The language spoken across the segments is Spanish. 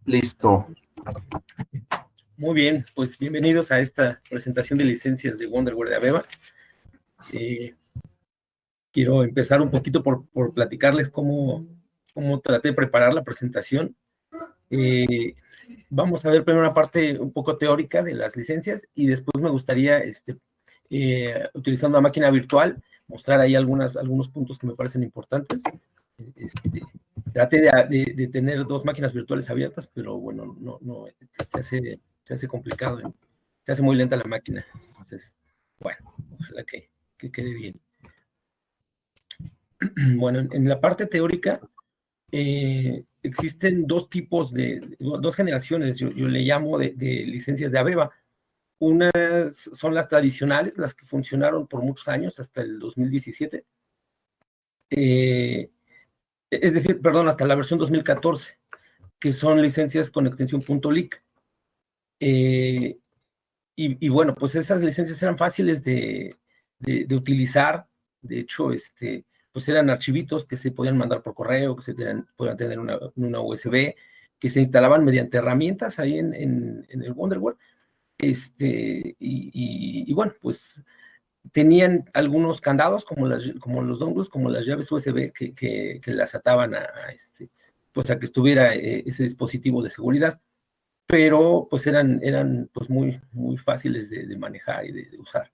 Listo. Muy bien, pues bienvenidos a esta presentación de licencias de Wonderware de AVEVA. Quiero empezar un poquito por platicarles cómo traté de preparar la presentación. Vamos a ver primero una parte un poco teórica de las licencias y después me gustaría, utilizando la máquina virtual, mostrar ahí algunos puntos que me parecen importantes. Traté de tener dos máquinas virtuales abiertas, pero bueno, no se hace complicado, se hace muy lenta la máquina. Entonces, bueno, ojalá que quede bien. Bueno, en la parte teórica existen dos generaciones, yo le llamo de licencias de AVEVA. Unas son las tradicionales, las que funcionaron por muchos años, hasta el 2017. Es decir, perdón, hasta la versión 2014, que son licencias con extensión .lic. Y bueno, pues esas licencias eran fáciles de utilizar. De hecho, pues eran archivitos que se podían mandar por correo, que podían tener una USB, que se instalaban mediante herramientas ahí en el Wonderware. Y bueno, pues tenían algunos candados como los dongles, como las llaves USB que las ataban pues a que estuviera ese dispositivo de seguridad, pero pues eran pues muy fáciles de manejar y de usar.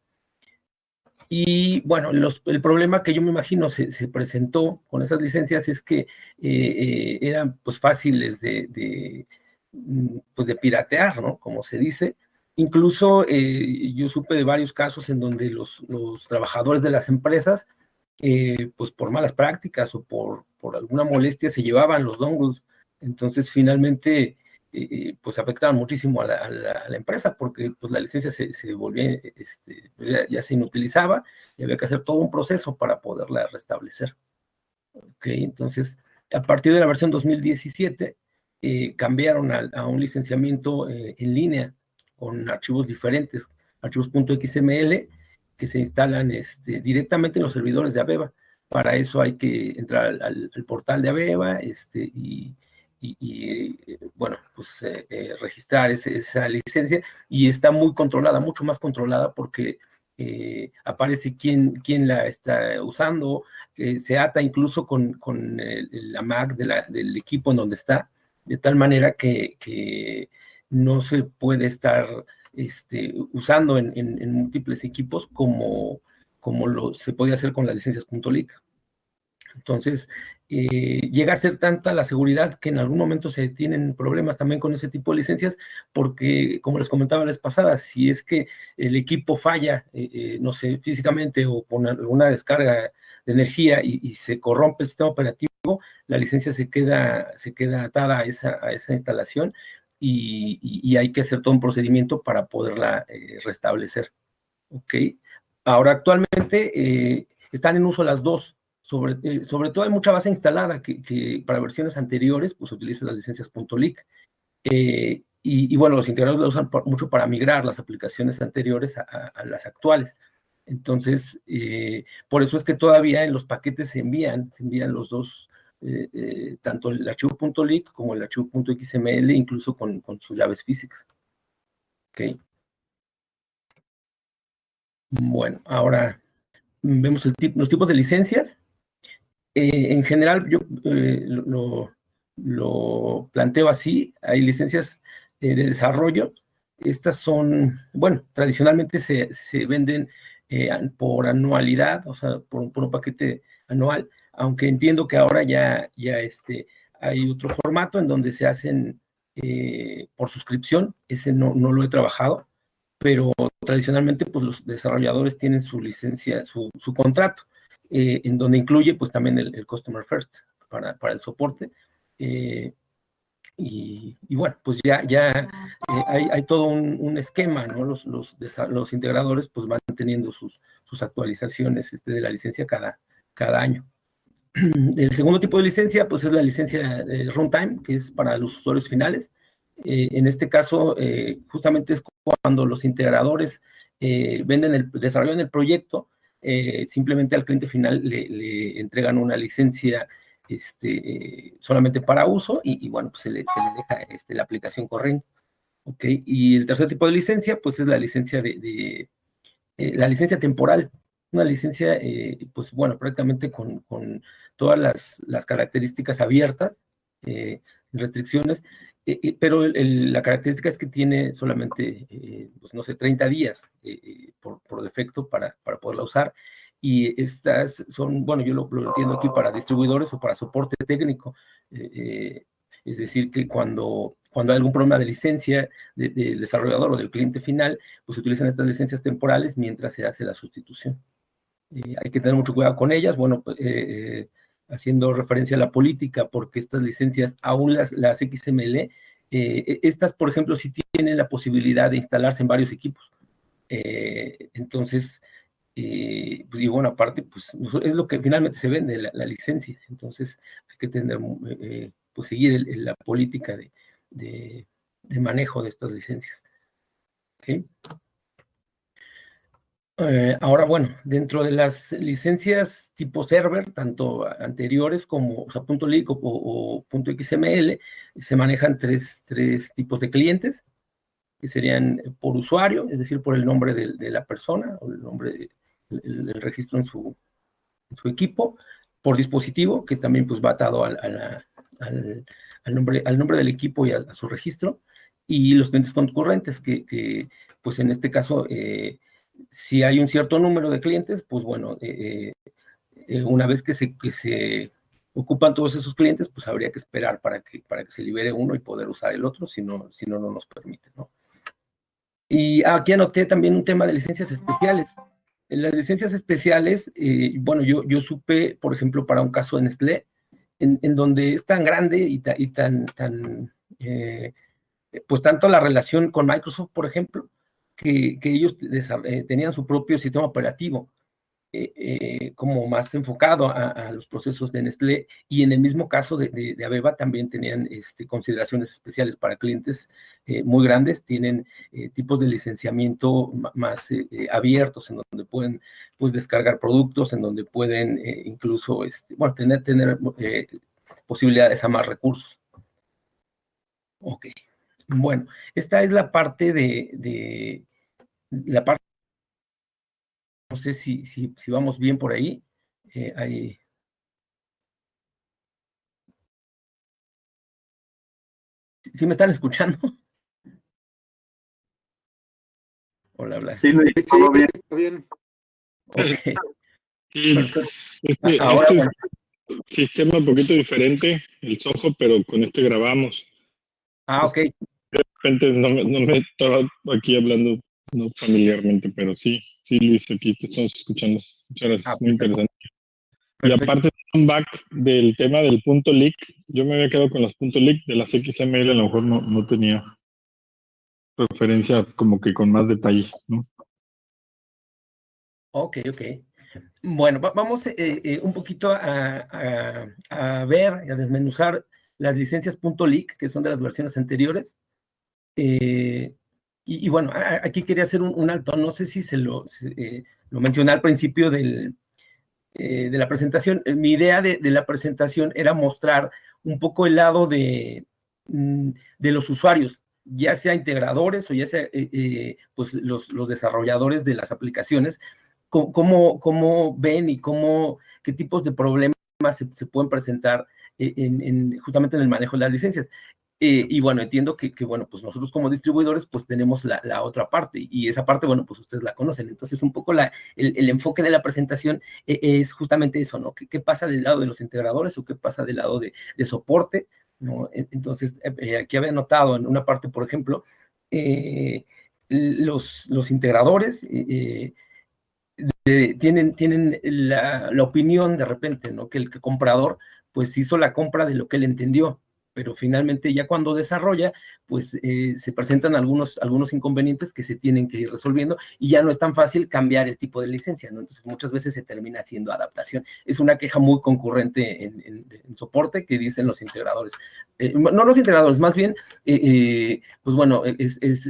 Y bueno, el problema que yo me imagino se presentó con esas licencias es que eran pues fáciles de piratear, ¿no? Como se dice. Incluso yo supe de varios casos en donde los trabajadores de las empresas, pues por malas prácticas o por alguna molestia se llevaban los dongles. Entonces finalmente pues afectaban muchísimo a la empresa, porque pues la licencia se volvía, ya se inutilizaba y había que hacer todo un proceso para poderla restablecer. Okay, entonces, a partir de la versión 2017, cambiaron a un licenciamiento en línea con archivos diferentes, archivos .xml, que se instalan directamente en los servidores de AVEVA. Para eso hay que entrar al portal de AVEVA bueno, pues registrar esa licencia, y está muy controlada, mucho más controlada, porque aparece quién la está usando, se ata incluso con la MAC del equipo en donde está, de tal manera que no se puede estar usando en múltiples equipos como se podía hacer con las licencias .lic. Entonces, llega a ser tanta la seguridad que en algún momento se tienen problemas también con ese tipo de licencias, porque, como les comentaba la vez pasada, si es que el equipo falla, no sé, físicamente o con alguna descarga de energía y se corrompe el sistema operativo, la licencia se queda atada a esa instalación, y hay que hacer todo un procedimiento para poderla restablecer. ¿Ok? Ahora, actualmente están en uso las dos. Sobre todo hay mucha base instalada que para versiones anteriores pues utiliza las licencias .lic, y bueno, los integradores la usan mucho para migrar las aplicaciones anteriores a las actuales. Entonces, por eso es que todavía en los paquetes se envían los dos, tanto el archivo .lic como el archivo .xml, incluso con sus llaves físicas. ¿Ok? Bueno, ahora vemos los tipos de licencias. En general, yo lo planteo así. Hay licencias de desarrollo. Estas son, bueno, tradicionalmente se venden por anualidad, o sea, por un paquete anual, aunque entiendo que ahora ya hay otro formato en donde se hacen por suscripción. Ese no lo he trabajado, pero tradicionalmente pues los desarrolladores tienen su licencia, su contrato, en donde incluye pues también el Customer First para el soporte. Y bueno, pues ya hay todo un esquema, ¿no? Los integradores pues van teniendo sus actualizaciones de la licencia cada año. El segundo tipo de licencia pues es la licencia de runtime, que es para los usuarios finales. En este caso, justamente es cuando los integradores desarrollan el proyecto, simplemente al cliente final le entregan una licencia solamente para uso, y bueno, pues se le deja la aplicación corriente. ¿Ok? Y el tercer tipo de licencia, pues es la licencia la licencia temporal, una licencia, pues bueno, prácticamente con todas las características abiertas, restricciones, pero la característica es que tiene solamente, pues no sé, 30 días por defecto para poderla usar, y estas son, bueno, yo lo entiendo aquí para distribuidores o para soporte técnico, es decir, que cuando hay algún problema de licencia del desarrollador o del cliente final, pues se utilizan estas licencias temporales mientras se hace la sustitución. Hay que tener mucho cuidado con ellas, bueno, haciendo referencia a la política, porque estas licencias, aún las XML, estas, por ejemplo, sí tienen la posibilidad de instalarse en varios equipos. Entonces, pues, y bueno, aparte, pues es lo que finalmente se vende, la licencia. Entonces, hay que tener, pues seguir la política de manejo de estas licencias. ¿Okay? Ahora, bueno, dentro de las licencias tipo server, tanto anteriores como, o sea, .lic o .xml, se manejan tres tipos de clientes, que serían por usuario, es decir, por el nombre de la persona, o el nombre, el registro en su equipo, por dispositivo, que también pues va atado al nombre del equipo y a su registro, y los clientes concurrentes, que pues en este caso, si hay un cierto número de clientes, pues bueno, una vez que se ocupan todos esos clientes, pues habría que esperar para que se libere uno y poder usar el otro, si no nos permite, ¿no? Y aquí anoté también un tema de licencias especiales. En las licencias especiales, bueno, yo supe, por ejemplo, para un caso de Nestlé, en donde es tan grande y tan pues tanto la relación con Microsoft, por ejemplo, que ellos tenían su propio sistema operativo, como más enfocado a los procesos de Nestlé, y en el mismo caso de Aveva también tenían consideraciones especiales para clientes muy grandes, tienen tipos de licenciamiento más abiertos, en donde pueden pues descargar productos, en donde pueden incluso bueno, tener posibilidades a más recursos. Ok, bueno, esta es la parte la parte, no sé si vamos bien por ahí. Ahí. ¿Sí me están escuchando? Hola, Blas. Sí, Luis, todo bien. Está bien. Ok, Sí, perfecto. Ahora, bueno, es un sistema un poquito diferente, el Soho, pero con este grabamos. Ok. De repente no me estaba aquí hablando no familiarmente, pero sí, Luis, aquí te estamos escuchando. Muchas gracias, muy interesante. Perfecto. Y aparte de un back del tema del .lic, yo me había quedado con los .lic, de las XML a lo mejor no tenía referencia como que con más detalle, ¿no? Ok. Bueno, vamos un poquito a ver y a desmenuzar las licencias .lic, que son de las versiones anteriores. Y bueno, aquí quería hacer un alto, no sé si lo mencioné al principio de la presentación. Mi idea de la presentación era mostrar un poco el lado de los usuarios, ya sea integradores o ya sea pues los desarrolladores de las aplicaciones, cómo ven y qué tipos de problemas se pueden presentar justamente en el manejo de las licencias. Y bueno, entiendo que, bueno, pues nosotros como distribuidores, pues tenemos la otra parte, y esa parte, bueno, pues ustedes la conocen. Entonces, un poco el enfoque de la presentación es justamente eso, ¿no? ¿Qué pasa del lado de los integradores o qué pasa del lado de soporte, ¿no? Entonces, aquí había notado en una parte, por ejemplo, los integradores tienen la opinión de repente, ¿no? Que el comprador pues hizo la compra de lo que él entendió, pero finalmente ya cuando desarrolla, pues se presentan algunos inconvenientes que se tienen que ir resolviendo, y ya no es tan fácil cambiar el tipo de licencia, ¿no? Entonces muchas veces se termina haciendo adaptación. Es una queja muy concurrente en soporte que dicen los integradores. No los integradores, más bien, pues bueno,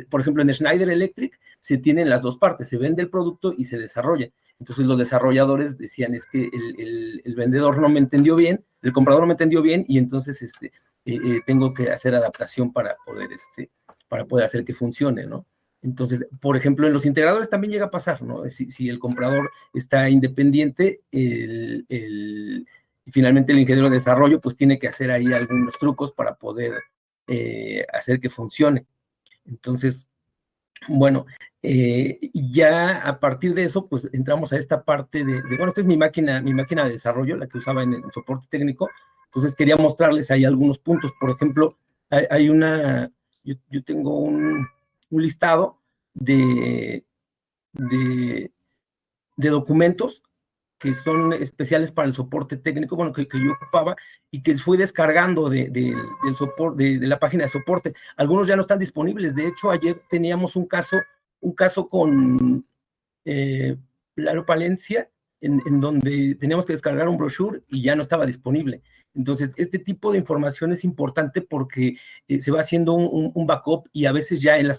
por ejemplo, en Schneider Electric se tienen las dos partes, se vende el producto y se desarrolla. Entonces los desarrolladores decían, es que el vendedor no me entendió bien, el comprador no me entendió bien, y entonces tengo que hacer adaptación para poder hacer que funcione, ¿no? Entonces, por ejemplo, en los integradores también llega a pasar, ¿no? Si el comprador está independiente, finalmente el ingeniero de desarrollo pues tiene que hacer ahí algunos trucos para poder hacer que funcione. Entonces, bueno, ya a partir de eso, pues entramos a esta parte bueno, esta es mi máquina de desarrollo, la que usaba en el soporte técnico. Entonces quería mostrarles ahí algunos puntos. Por ejemplo, yo tengo un listado de documentos que son especiales para el soporte técnico, bueno, que yo ocupaba, y que fui descargando del soporte, de la página de soporte. Algunos ya no están disponibles. De hecho, ayer teníamos un caso con Laro Palencia, en donde teníamos que descargar un brochure y ya no estaba disponible. Entonces, este tipo de información es importante porque se va haciendo un backup, y a veces ya en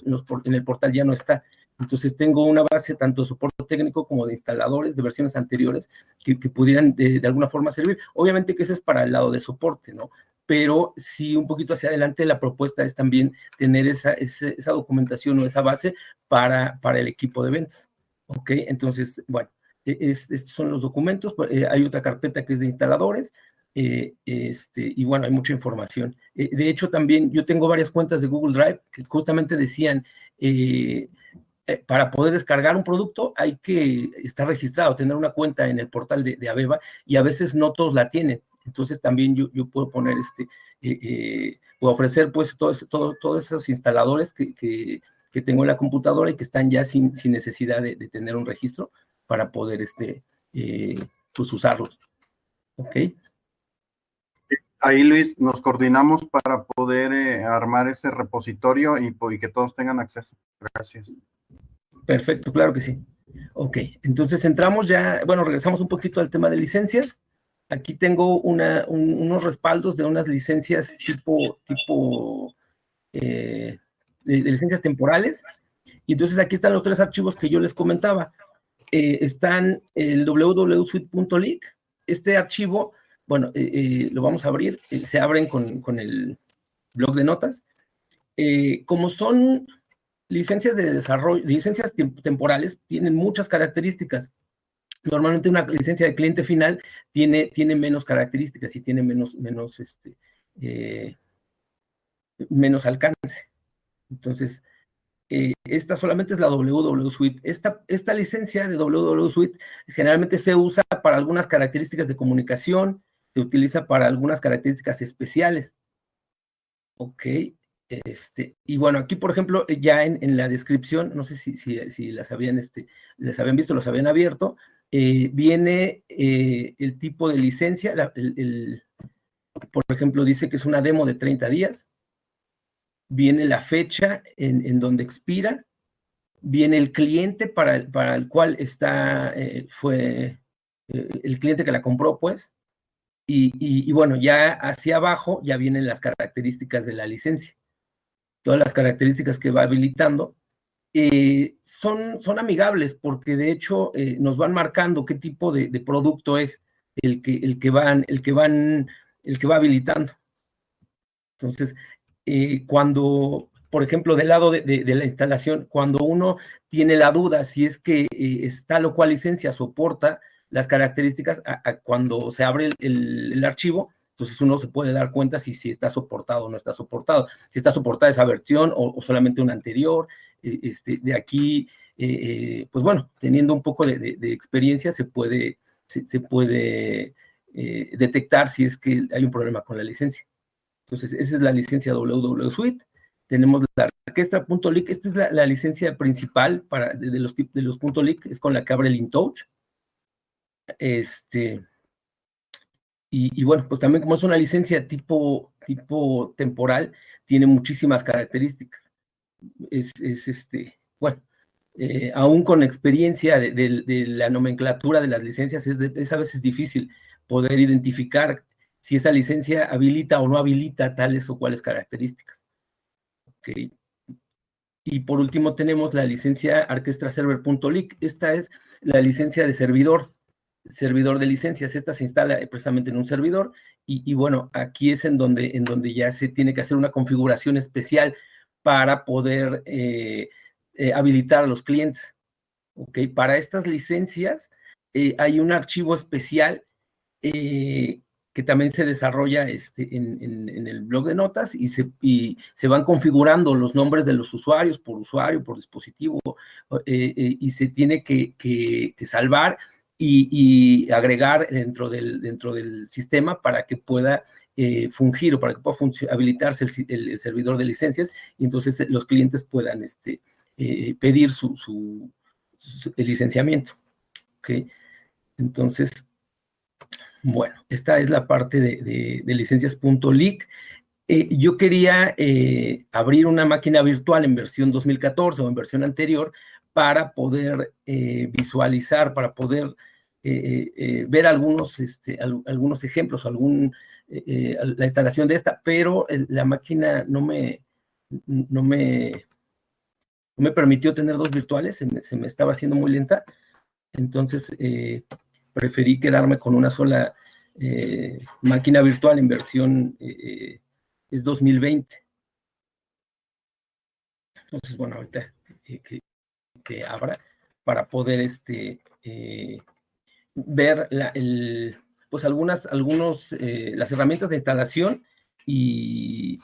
el portal ya no está. Entonces tengo una base tanto de soporte técnico como de instaladores de versiones anteriores que pudieran de alguna forma servir. Obviamente que eso es para el lado de soporte, ¿no? Pero sí, un poquito hacia adelante, la propuesta es también tener esa documentación o esa base para el equipo de ventas. ¿Ok? Entonces, bueno, estos son los documentos. Hay otra carpeta que es de instaladores. Y bueno, hay mucha información. De hecho, también yo tengo varias cuentas de Google Drive que justamente decían, para poder descargar un producto hay que estar registrado, tener una cuenta en el portal de Aveva, y a veces no todos la tienen. Entonces también yo puedo poner puedo ofrecer pues todos esos instaladores que tengo en la computadora y que están ya sin necesidad de tener un registro para poder pues usarlos. ¿Ok? Ahí, Luis, nos coordinamos para poder armar ese repositorio y que todos tengan acceso. Gracias. Perfecto, claro que sí. Ok, entonces entramos ya, bueno, regresamos un poquito al tema de licencias. Aquí tengo unos respaldos de unas licencias tipo de licencias temporales. Y entonces aquí están los 3 archivos que yo les comentaba. Están el www.suite.leak. Este archivo, bueno, lo vamos a abrir. Se abren con el blog de notas. Como son licencias de desarrollo, licencias temporales, tienen muchas características. Normalmente una licencia de cliente final tiene menos características y tiene menos alcance. Entonces, esta solamente es la WW Suite. Esta licencia de WW Suite generalmente se usa para algunas características de comunicación, se utiliza para algunas características especiales. Ok. Y bueno, aquí, por ejemplo, ya en la descripción, no sé si las habían visto, los habían abierto, viene el tipo de licencia, por ejemplo, dice que es una demo de 30 días, viene la fecha en donde expira, viene el cliente para el cual fue el cliente que la compró, pues, y bueno, ya hacia abajo ya vienen las características de la licencia. Todas las características que va habilitando son amigables, porque de hecho nos van marcando qué tipo de producto es el que va habilitando. Entonces, cuando, por ejemplo, del lado de la instalación, cuando uno tiene la duda si es que tal o cual licencia soporta las características, cuando se abre el archivo, entonces uno se puede dar cuenta si está soportado o no está soportado, si está soportada esa versión o solamente una anterior. De aquí, pues bueno, teniendo un poco de experiencia, se puede detectar si es que hay un problema con la licencia. Entonces, esa es la licencia WW Suite. Tenemos la orquesta.lic. Esta es la licencia principal de los .lic, es con la que abre el InTouch. Y bueno, pues también como es una licencia tipo temporal, tiene muchísimas características. Bueno, aún con experiencia de la nomenclatura de las licencias, es a veces difícil poder identificar si esa licencia habilita o no habilita tales o cuales características. Okay. Y por último tenemos la licencia orchestraserver.lic. Esta es la licencia de servidor de licencias. Esta se instala precisamente en un servidor y bueno, aquí es en donde ya se tiene que hacer una configuración especial para poder habilitar a los clientes. ¿Ok? Para estas licencias hay un archivo especial que también se desarrolla en el blog de notas y se van configurando los nombres de los usuarios, por dispositivo, y se tiene que salvar y agregar dentro del sistema para que pueda fungir o para que pueda habilitarse el servidor de licencias y entonces los clientes puedan pedir el licenciamiento. ¿Okay? Entonces, bueno, esta es la parte de licencias.lic. Yo quería abrir una máquina virtual en versión 2014 o en versión anterior para poder visualizar, para poder ver algunos ejemplos, la instalación de esta, pero la máquina no me permitió tener dos virtuales, se me estaba haciendo muy lenta, entonces preferí quedarme con una sola máquina virtual en versión es 2020. Entonces, bueno, ahorita que abra para poder ver pues las herramientas de instalación y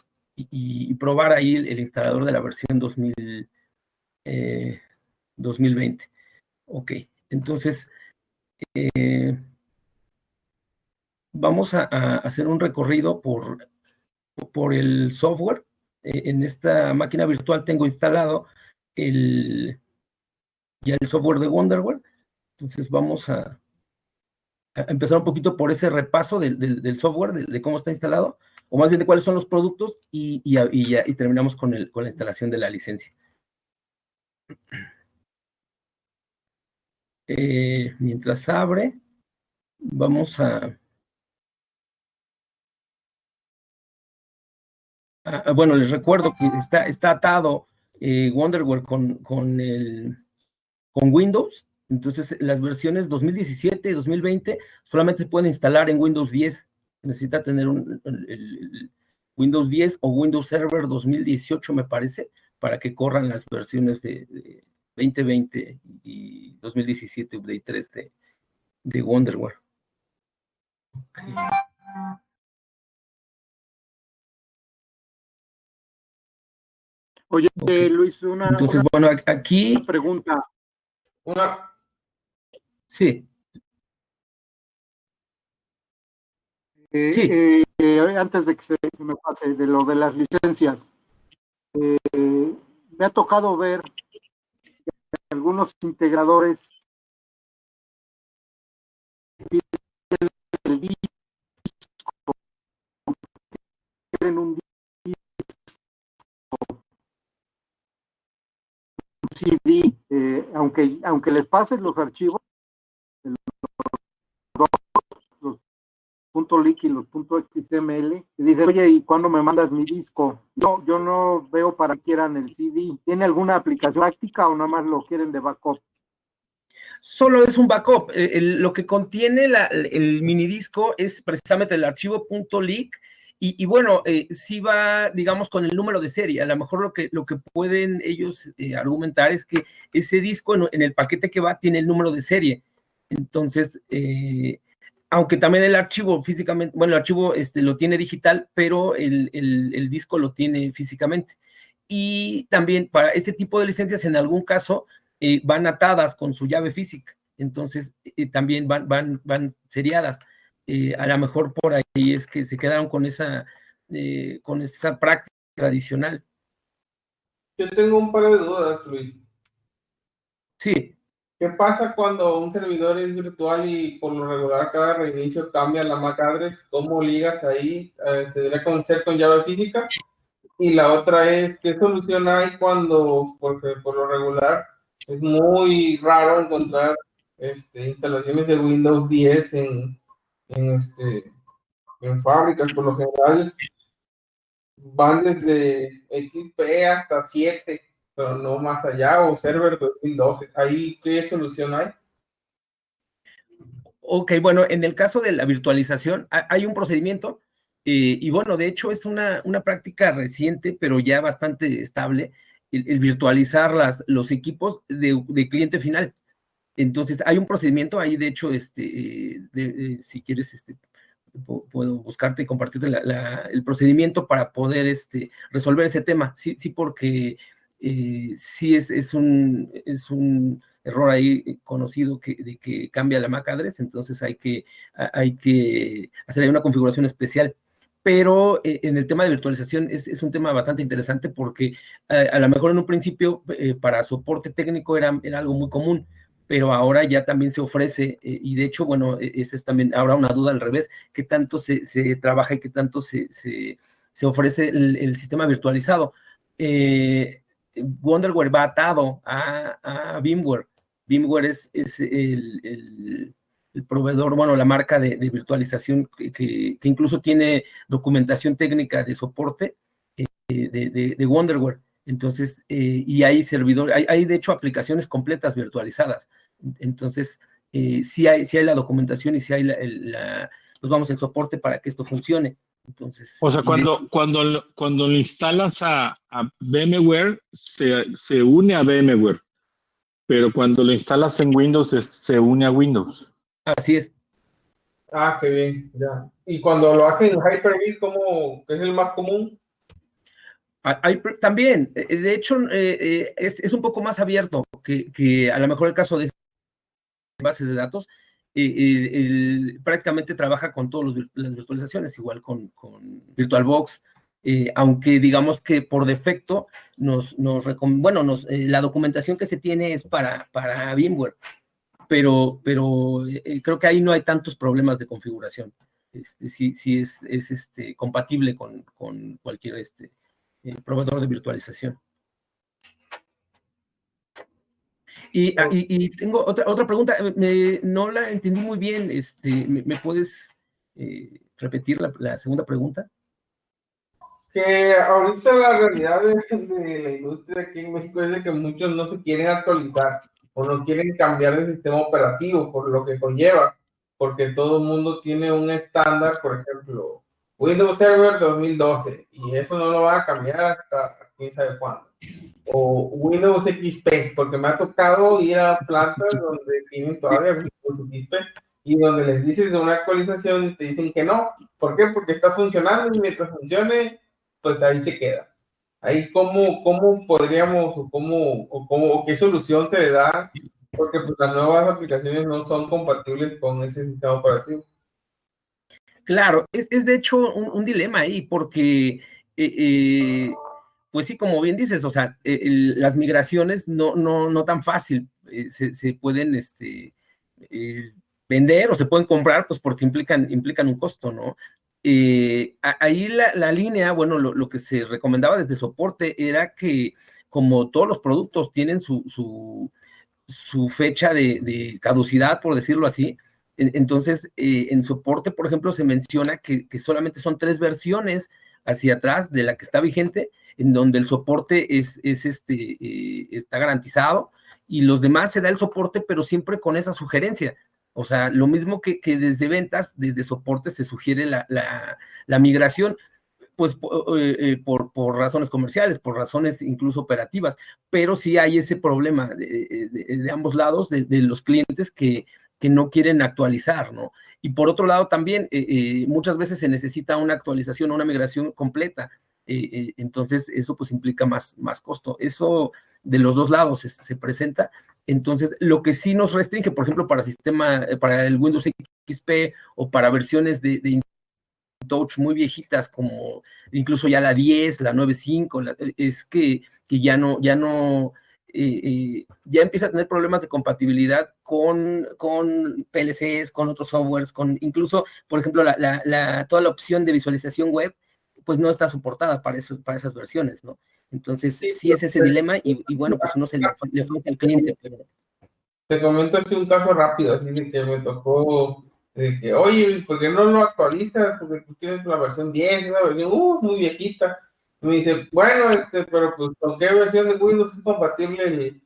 probar ahí el instalador de la versión 2020. Ok, entonces vamos a hacer un recorrido por el software. En esta máquina virtual tengo instalado ya el software de Wonderware. Entonces vamos a empezar un poquito por ese repaso del software, de cómo está instalado, o más bien de cuáles son los productos, y terminamos con la instalación de la licencia. Mientras abre, vamos bueno, les recuerdo que está atado Wonderware con Windows. Entonces, las versiones 2017 y 2020 solamente se pueden instalar en Windows 10. Necesita tener el Windows 10 o Windows Server 2018, me parece, para que corran las versiones de 2020 y 2017, Update 3 de Wonderware. Okay. Oye, okay. Luis, entonces, bueno, aquí... Una pregunta. Sí. Sí. Antes de que se me pase de lo de las licencias, me ha tocado ver que algunos integradores piden el disco, quieren un CD, aunque les pases los archivos, los .lic y los .xml, y dicen, oye, ¿y cuándo me mandas mi disco? Yo no veo para que quieran el CD. ¿Tiene alguna aplicación práctica o nada más lo quieren de backup? Solo es un backup. Lo que contiene el minidisco es precisamente el archivo .lic y bueno, sí va, digamos, con el número de serie. A lo mejor lo que pueden ellos argumentar es que ese disco en el paquete que va tiene el número de serie. Entonces, aunque también el archivo físicamente, bueno, el archivo lo tiene digital, pero el disco lo tiene físicamente. Y también para este tipo de licencias, en algún caso, van atadas con su llave física, entonces también van seriadas. A lo mejor por ahí es que se quedaron con esa práctica tradicional. Yo tengo un par de dudas, Luis. Sí. ¿Qué pasa cuando un servidor es virtual y por lo regular cada reinicio cambia la MAC address? ¿Cómo ligas ahí? ¿Tendría que ser con llave física? Y la otra es, ¿qué solución hay cuando, porque por lo regular es muy raro encontrar instalaciones de Windows 10 en fábricas? Por lo general van desde XP hasta 7, pero no más allá, o Server 2012. ¿Ahí qué solución hay? Ok, bueno, en el caso de la virtualización hay un procedimiento y bueno, de hecho es una práctica reciente, pero ya bastante estable, el virtualizar los equipos de cliente final. Entonces, hay un procedimiento ahí, de hecho, si quieres, puedo buscarte y compartirte el procedimiento para poder resolver ese tema. Sí, sí, porque sí es un error ahí conocido de que cambia la MAC address, entonces hay que hacer ahí una configuración especial. Pero en el tema de virtualización es un tema bastante interesante porque a lo mejor en un principio para soporte técnico era algo muy común, pero ahora ya también se ofrece, y de hecho, bueno, esa es también ahora una duda al revés, qué tanto se trabaja y qué tanto se ofrece el sistema virtualizado. Wonderware va atado a VMware. VMware es el proveedor, bueno, la marca de virtualización que incluso tiene documentación técnica de soporte de Wonderware. Entonces, y hay servidores, hay de hecho aplicaciones completas virtualizadas. Entonces, sí hay la documentación y sí hay el soporte para que esto funcione. Entonces, o sea, cuando lo instalas a VMware, se une a VMware, pero cuando lo instalas en Windows, se une a Windows. Así es. Ah, qué bien, ya. Y cuando lo hacen en Hyper-V, ¿cómo es el más común? También, de hecho, es un poco más abierto que a lo mejor el caso de bases de datos, prácticamente trabaja con todas las virtualizaciones, igual con VirtualBox, aunque digamos que por defecto la documentación que se tiene es para VMware, pero creo que ahí no hay tantos problemas de configuración. Sí es compatible con cualquier proveedor de virtualización. Y tengo otra pregunta, no la entendí muy bien, ¿me puedes repetir la segunda pregunta? Que ahorita la realidad de la industria aquí en México es de que muchos no se quieren actualizar o no quieren cambiar de sistema operativo por lo que conlleva, porque todo el mundo tiene un estándar, por ejemplo, Windows Server 2012, y eso no lo va a cambiar hasta quién sabe cuándo. O Windows XP, porque me ha tocado ir a plantas donde tienen todavía Windows XP y donde les dices de una actualización y te dicen que no. ¿Por qué? Porque está funcionando y mientras funcione, pues ahí se queda. Ahí cómo podríamos o qué solución se le da, porque pues las nuevas aplicaciones no son compatibles con ese sistema operativo. Claro, es de hecho un dilema ahí, porque pues sí, como bien dices, o sea, las migraciones no tan fácil se pueden vender o se pueden comprar, pues porque implican un costo, ¿no? Ahí la línea, bueno, lo que se recomendaba desde soporte era que como todos los productos tienen su fecha de caducidad, por decirlo así, entonces en soporte, por ejemplo, se menciona que solamente son 3 versiones hacia atrás de la que está vigente, en donde el soporte está garantizado, y los demás se da el soporte, pero siempre con esa sugerencia. O sea, lo mismo que desde ventas, desde soporte se sugiere la migración, pues por razones comerciales, por razones incluso operativas, pero sí hay ese problema de ambos lados, de los clientes que no quieren actualizar, ¿no? Y por otro lado también, muchas veces se necesita una actualización, una migración completa, entonces eso pues implica más costo. Eso de los dos lados se presenta. Entonces, lo que sí nos restringe, por ejemplo, para el Windows XP o para versiones de Touch muy viejitas, como incluso ya la 10, la 9.5, es que ya empieza a tener problemas de compatibilidad con PLCs, con otros softwares, con incluso, por ejemplo, toda la opción de visualización web, pues no está soportada para esas versiones, ¿no? Entonces, sí es ese dilema y bueno, pues uno se le falta al cliente. Pero... Te comento así un caso rápido, así de que me tocó, de que, oye, ¿por qué no lo actualizas? Porque tú tienes la versión 10, una versión muy viejita. Me dice, bueno, pero pues ¿con qué versión de Windows es compatible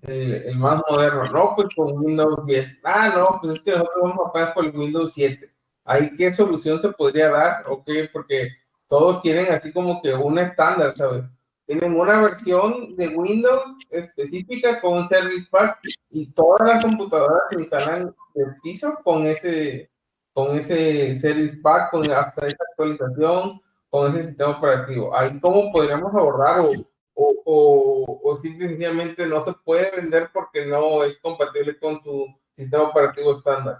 el más moderno? No, pues con Windows 10. Ah, no, pues es que nosotros vamos a pagar por el Windows 7. ¿Ahí qué solución se podría dar? Ok, porque todos tienen así como que una estándar, ¿sabes? Tienen una versión de Windows específica con un Service Pack y todas las computadoras se instalan de piso con ese Service Pack, con hasta esa actualización, con ese sistema operativo. Ahí cómo podríamos abordar o simple y sencillamente no se puede vender porque no es compatible con su sistema operativo estándar.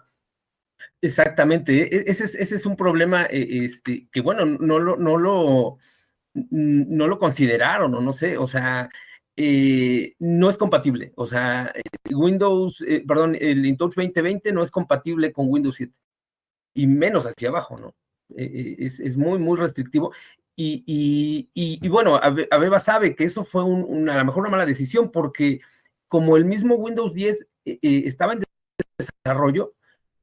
Exactamente, ese es un problema que, bueno, no lo consideraron, o no sé, o sea, no es compatible, o sea, perdón, el InTouch 2020 no es compatible con Windows 7, y menos hacia abajo, ¿no? Es muy, muy restrictivo, y bueno, Aveva sabe que eso fue a lo mejor una mala decisión, porque como el mismo Windows 10 estaba en desarrollo,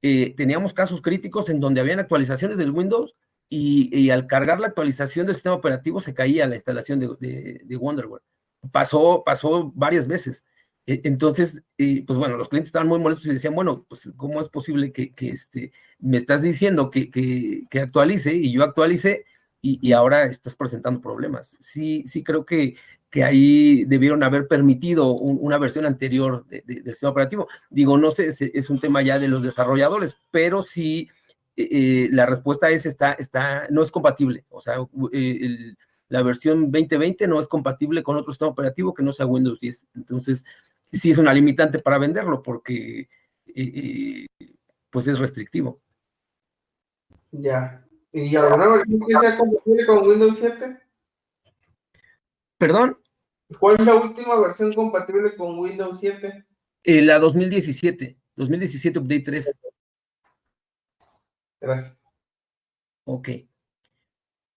teníamos casos críticos en donde habían actualizaciones del Windows y al cargar la actualización del sistema operativo se caía la instalación de Wonderware. Pasó varias veces. Entonces, pues bueno, los clientes estaban muy molestos y decían, bueno, pues ¿cómo es posible que me estás diciendo que actualice y yo actualice y ahora estás presentando problemas? Sí creo que ahí debieron haber permitido una versión anterior del sistema operativo. Digo, no sé, es un tema ya de los desarrolladores, pero sí la respuesta es no es compatible. O sea, la versión 2020 no es compatible con otro sistema operativo que no sea Windows 10. Entonces, sí es una limitante para venderlo porque pues es restrictivo. Ya. ¿Y alguna versión que sea compatible con Windows 7? ¿Perdón? ¿Cuál es la última versión compatible con Windows 7? La 2017 Update 3. Gracias. Ok.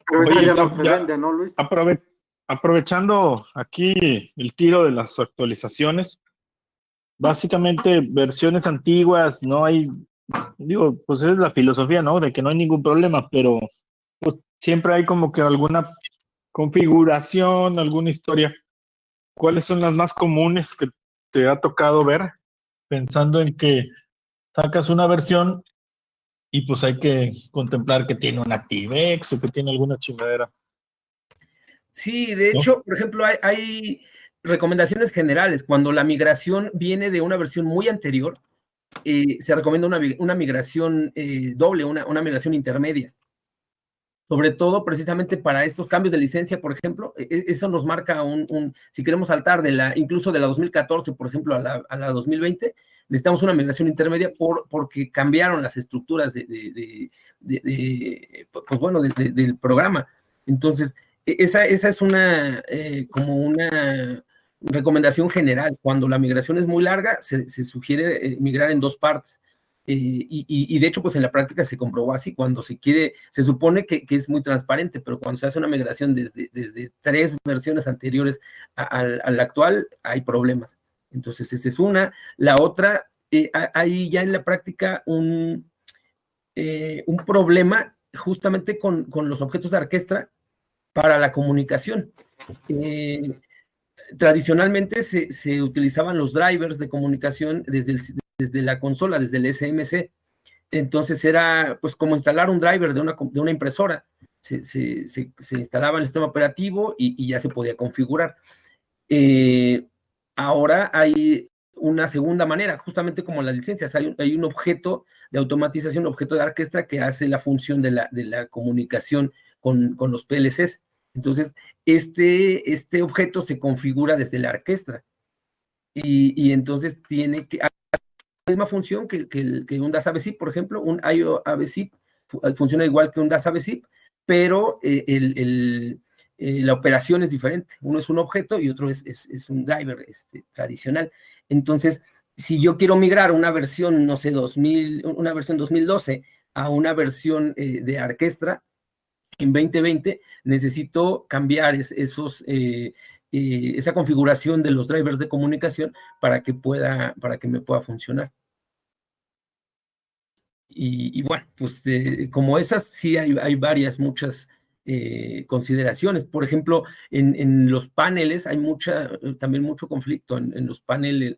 Pero esa Oye, ya no se ya vende, ¿no, Luis? aprovechando aquí el tiro de las actualizaciones, básicamente versiones antiguas, no hay, digo, pues es la filosofía, ¿no? De que no hay ningún problema, pero pues siempre hay como que alguna configuración, alguna historia. ¿Cuáles son las más comunes que te ha tocado ver? Pensando en que sacas una versión y pues hay que contemplar que tiene un ActiveX o que tiene alguna chingadera. Sí, de ¿No? hecho, por ejemplo, hay recomendaciones generales. Cuando la migración viene de una versión muy anterior, se recomienda una migración doble, una migración intermedia. Sobre todo precisamente para estos cambios de licencia, por ejemplo, eso nos marca si queremos saltar incluso de la 2014, por ejemplo, a la 2020, necesitamos una migración intermedia porque cambiaron las estructuras pues bueno, del programa. Entonces, esa es como una recomendación general. Cuando la migración es muy larga, se sugiere migrar en dos partes. Y de hecho, pues en la práctica se comprobó así, cuando se supone que es muy transparente, pero cuando se hace una migración desde 3 versiones anteriores a la actual, hay problemas. Entonces, esa es una. La otra, hay ya en la práctica un problema justamente con los objetos de orquestra para la comunicación. Tradicionalmente se utilizaban los drivers de comunicación desde la consola, desde el SMC. Entonces era pues como instalar un driver de una impresora. Se instalaba en el sistema operativo y ya se podía configurar. Ahora hay una segunda manera, justamente como las licencias, hay un objeto de automatización, un objeto de orquestra que hace la función de la comunicación con los PLCs. Entonces, este objeto se configura desde la orquestra y entonces tiene que misma función que un DAS-AVZIP, por ejemplo, un IO-AVZIP funciona igual que un DAS-AVZIP, pero la operación es diferente. Uno es un objeto y otro es un driver tradicional. Entonces, si yo quiero migrar una versión, no sé, una versión 2012 a una versión de orquestra en 2020, necesito cambiar esa configuración de los drivers de comunicación para que me pueda funcionar. Y bueno, pues como esas sí hay muchas consideraciones. Por ejemplo, en los paneles hay también mucho conflicto en los paneles,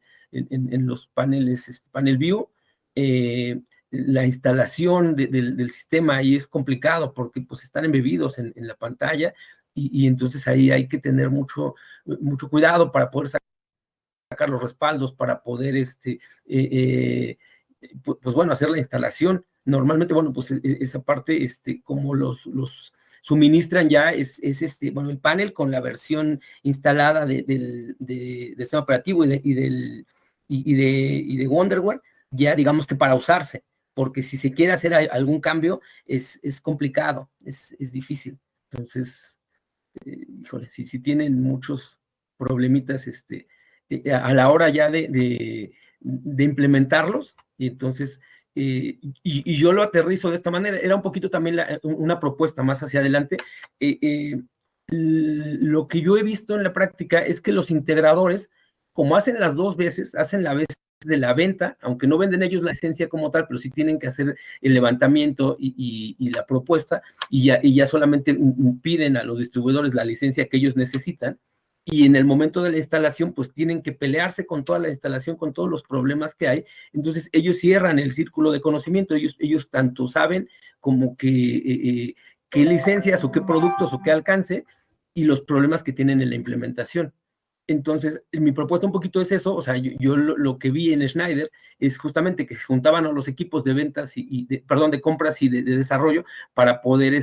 panel view. La instalación del sistema ahí es complicado porque pues están embebidos en la pantalla y entonces ahí hay que tener mucho cuidado para poder sacar los respaldos, para poder pues bueno, hacer la instalación. Normalmente, bueno, pues esa parte, como los suministran ya, bueno, el panel con la versión instalada del sistema operativo y de Wonderware, ya digamos que para usarse, porque si se quiere hacer algún cambio, es complicado, es difícil. Entonces, híjole, si tienen muchos problemitas, a la hora ya de implementarlos, y entonces, y yo lo aterrizo de esta manera, era un poquito también una propuesta más hacia adelante. Lo que yo he visto en la práctica es que los integradores, como hacen las dos veces, hacen la vez de la venta, aunque no venden ellos la licencia como tal, pero sí tienen que hacer el levantamiento y la propuesta, y ya solamente piden a los distribuidores la licencia que ellos necesitan, y en el momento de la instalación, pues tienen que pelearse con toda la instalación, con todos los problemas que hay. Entonces ellos cierran el círculo de conocimiento, ellos tanto saben como qué licencias o qué productos o qué alcance, y los problemas que tienen en la implementación. Entonces, mi propuesta un poquito es eso, o sea, yo lo que vi en Schneider es justamente que juntaban a los equipos de ventas de compras y de desarrollo para poder,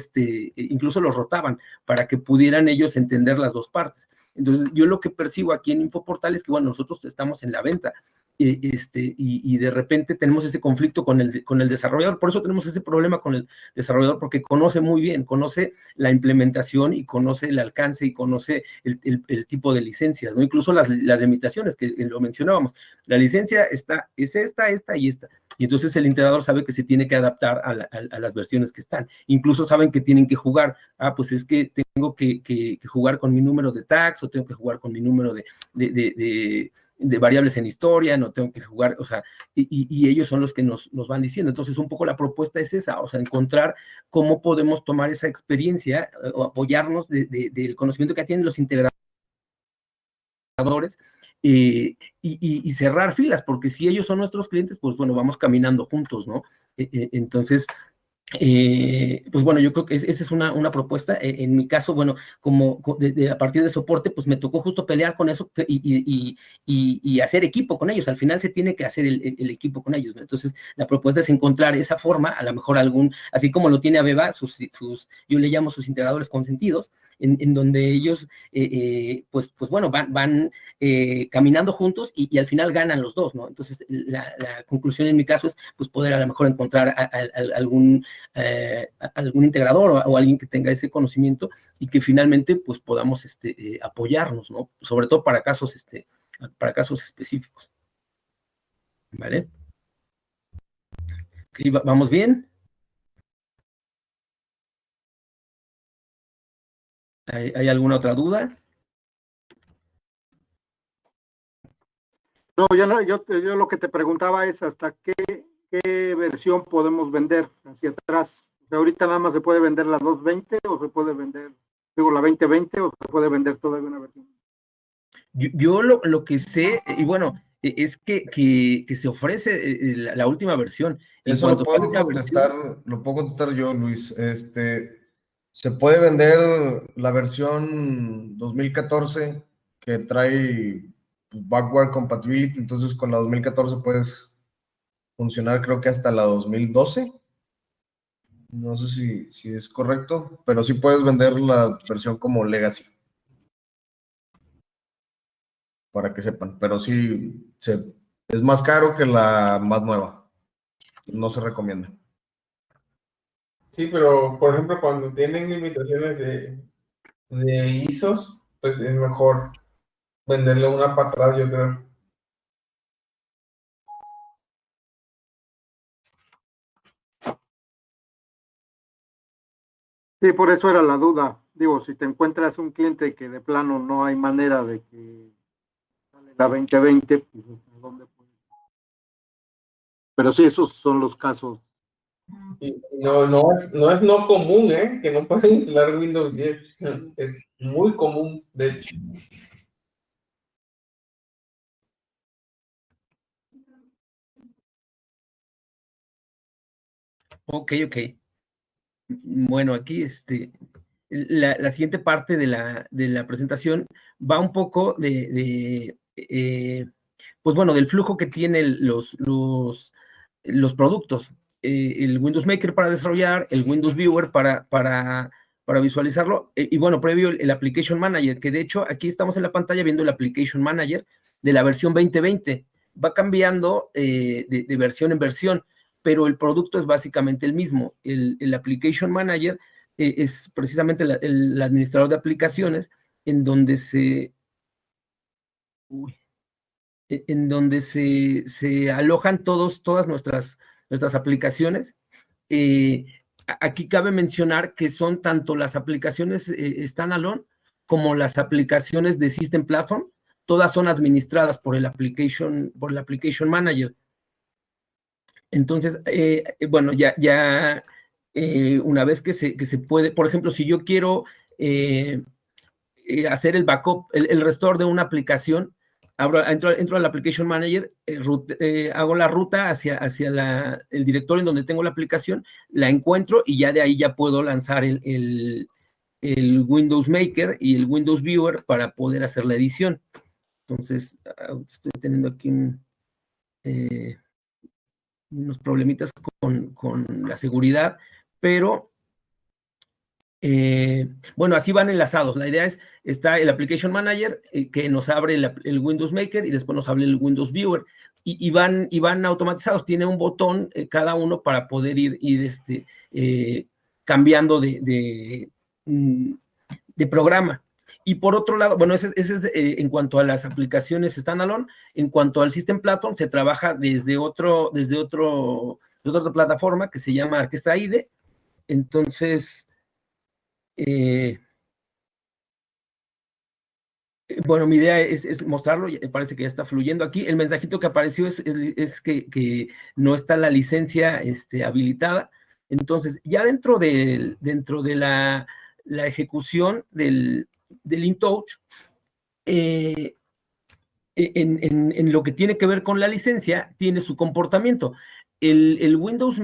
incluso los rotaban, para que pudieran ellos entender las dos partes. Entonces, yo lo que percibo aquí en Infoportal es que, bueno, nosotros estamos en la venta, y de repente tenemos ese conflicto con el desarrollador, por eso tenemos ese problema con el desarrollador, porque conoce muy bien, conoce la implementación y conoce el alcance y conoce el tipo de licencias, ¿no? Incluso las limitaciones que lo mencionábamos. La licencia es esta y esta, y entonces el integrador sabe que se tiene que adaptar a las versiones que están. Incluso saben que tienen que jugar, pues es que tengo que jugar con mi número de tags, o tengo que jugar con mi número de variables en historia, no tengo que jugar, o sea, y ellos son los que nos van diciendo. Entonces, un poco la propuesta es esa, o sea, encontrar cómo podemos tomar esa experiencia o apoyarnos del conocimiento que tienen los integradores, y cerrar filas, porque si ellos son nuestros clientes, pues bueno, vamos caminando juntos, ¿no? Entonces, pues bueno, yo creo que esa es una propuesta. En mi caso, bueno, como a partir de soporte, pues me tocó justo pelear con eso y hacer equipo con ellos. Al final se tiene que hacer el equipo con ellos, ¿no? Entonces, la propuesta es encontrar esa forma, a lo mejor así como lo tiene Abeba, yo le llamo sus integradores consentidos, en donde ellos, pues bueno, van caminando juntos y al final ganan los dos, ¿no? Entonces, la conclusión en mi caso es, pues, poder a lo mejor encontrar algún integrador o alguien que tenga ese conocimiento y que finalmente, pues, podamos apoyarnos, ¿no? Sobre todo para casos específicos. ¿Vale? Okay, ¿vamos bien? ¿Hay alguna otra duda? No, yo lo que te preguntaba es hasta qué versión podemos vender hacia atrás. O sea, ahorita nada más se puede vender la 220 o se puede vender, digo, la 2020 o se puede vender todavía una versión. Yo lo que sé, y bueno, es que se ofrece la última versión. Eso lo puedo contestar yo, Luis. Se puede vender la versión 2014 que trae backward compatibility, entonces con la 2014 puedes funcionar creo que hasta la 2012. No sé si es correcto, pero sí puedes vender la versión como Legacy. Para que sepan, pero sí es más caro que la más nueva. No se recomienda. Sí, pero por ejemplo, cuando tienen limitaciones de ISOs, pues es mejor venderle una para atrás, yo creo. Sí, por eso era la duda. Digo, si te encuentras un cliente que de plano no hay manera de que sale la 2020, pues ¿a dónde puedes? Pero sí, esos son los casos Y no es no común, que no pueden instalar Windows 10. Es muy común, de hecho. Ok. Bueno, aquí la siguiente parte de la presentación va un poco pues bueno, del flujo que tienen los productos. El Windows Maker para desarrollar, el Windows Viewer para visualizarlo, y bueno, previo el Application Manager, que de hecho aquí estamos en la pantalla viendo el Application Manager de la versión 2020. Va cambiando de versión en versión, pero el producto es básicamente el mismo. El Application Manager es precisamente el administrador de aplicaciones en donde se alojan todas nuestras aplicaciones. Aquí cabe mencionar que son tanto las aplicaciones standalone como las aplicaciones de System Platform, todas son administradas por el Application Manager. Entonces, bueno, ya una vez que se puede, por ejemplo, si yo quiero hacer el backup, el restore de una aplicación, entro al Application Manager, hago la ruta hacia el directorio en donde tengo la aplicación, la encuentro y ya de ahí ya puedo lanzar el Windows Maker y el Windows Viewer para poder hacer la edición. Entonces, estoy teniendo aquí unos problemitas con la seguridad, pero bueno, así van enlazados. La idea está el Application Manager que nos abre el Windows Maker y después nos abre el Windows Viewer y van automatizados. Tiene un botón cada uno para poder ir cambiando de programa. Y por otro lado, bueno, ese es en cuanto a las aplicaciones standalone. En cuanto al System Platform, se trabaja desde otra plataforma que se llama Orquestra IDE. Entonces, bueno, mi idea es mostrarlo, parece que ya está fluyendo aquí. El mensajito que apareció es que no está la licencia habilitada. Entonces, ya dentro de la ejecución del InTouch, en lo que tiene que ver con la licencia, tiene su comportamiento. El Windows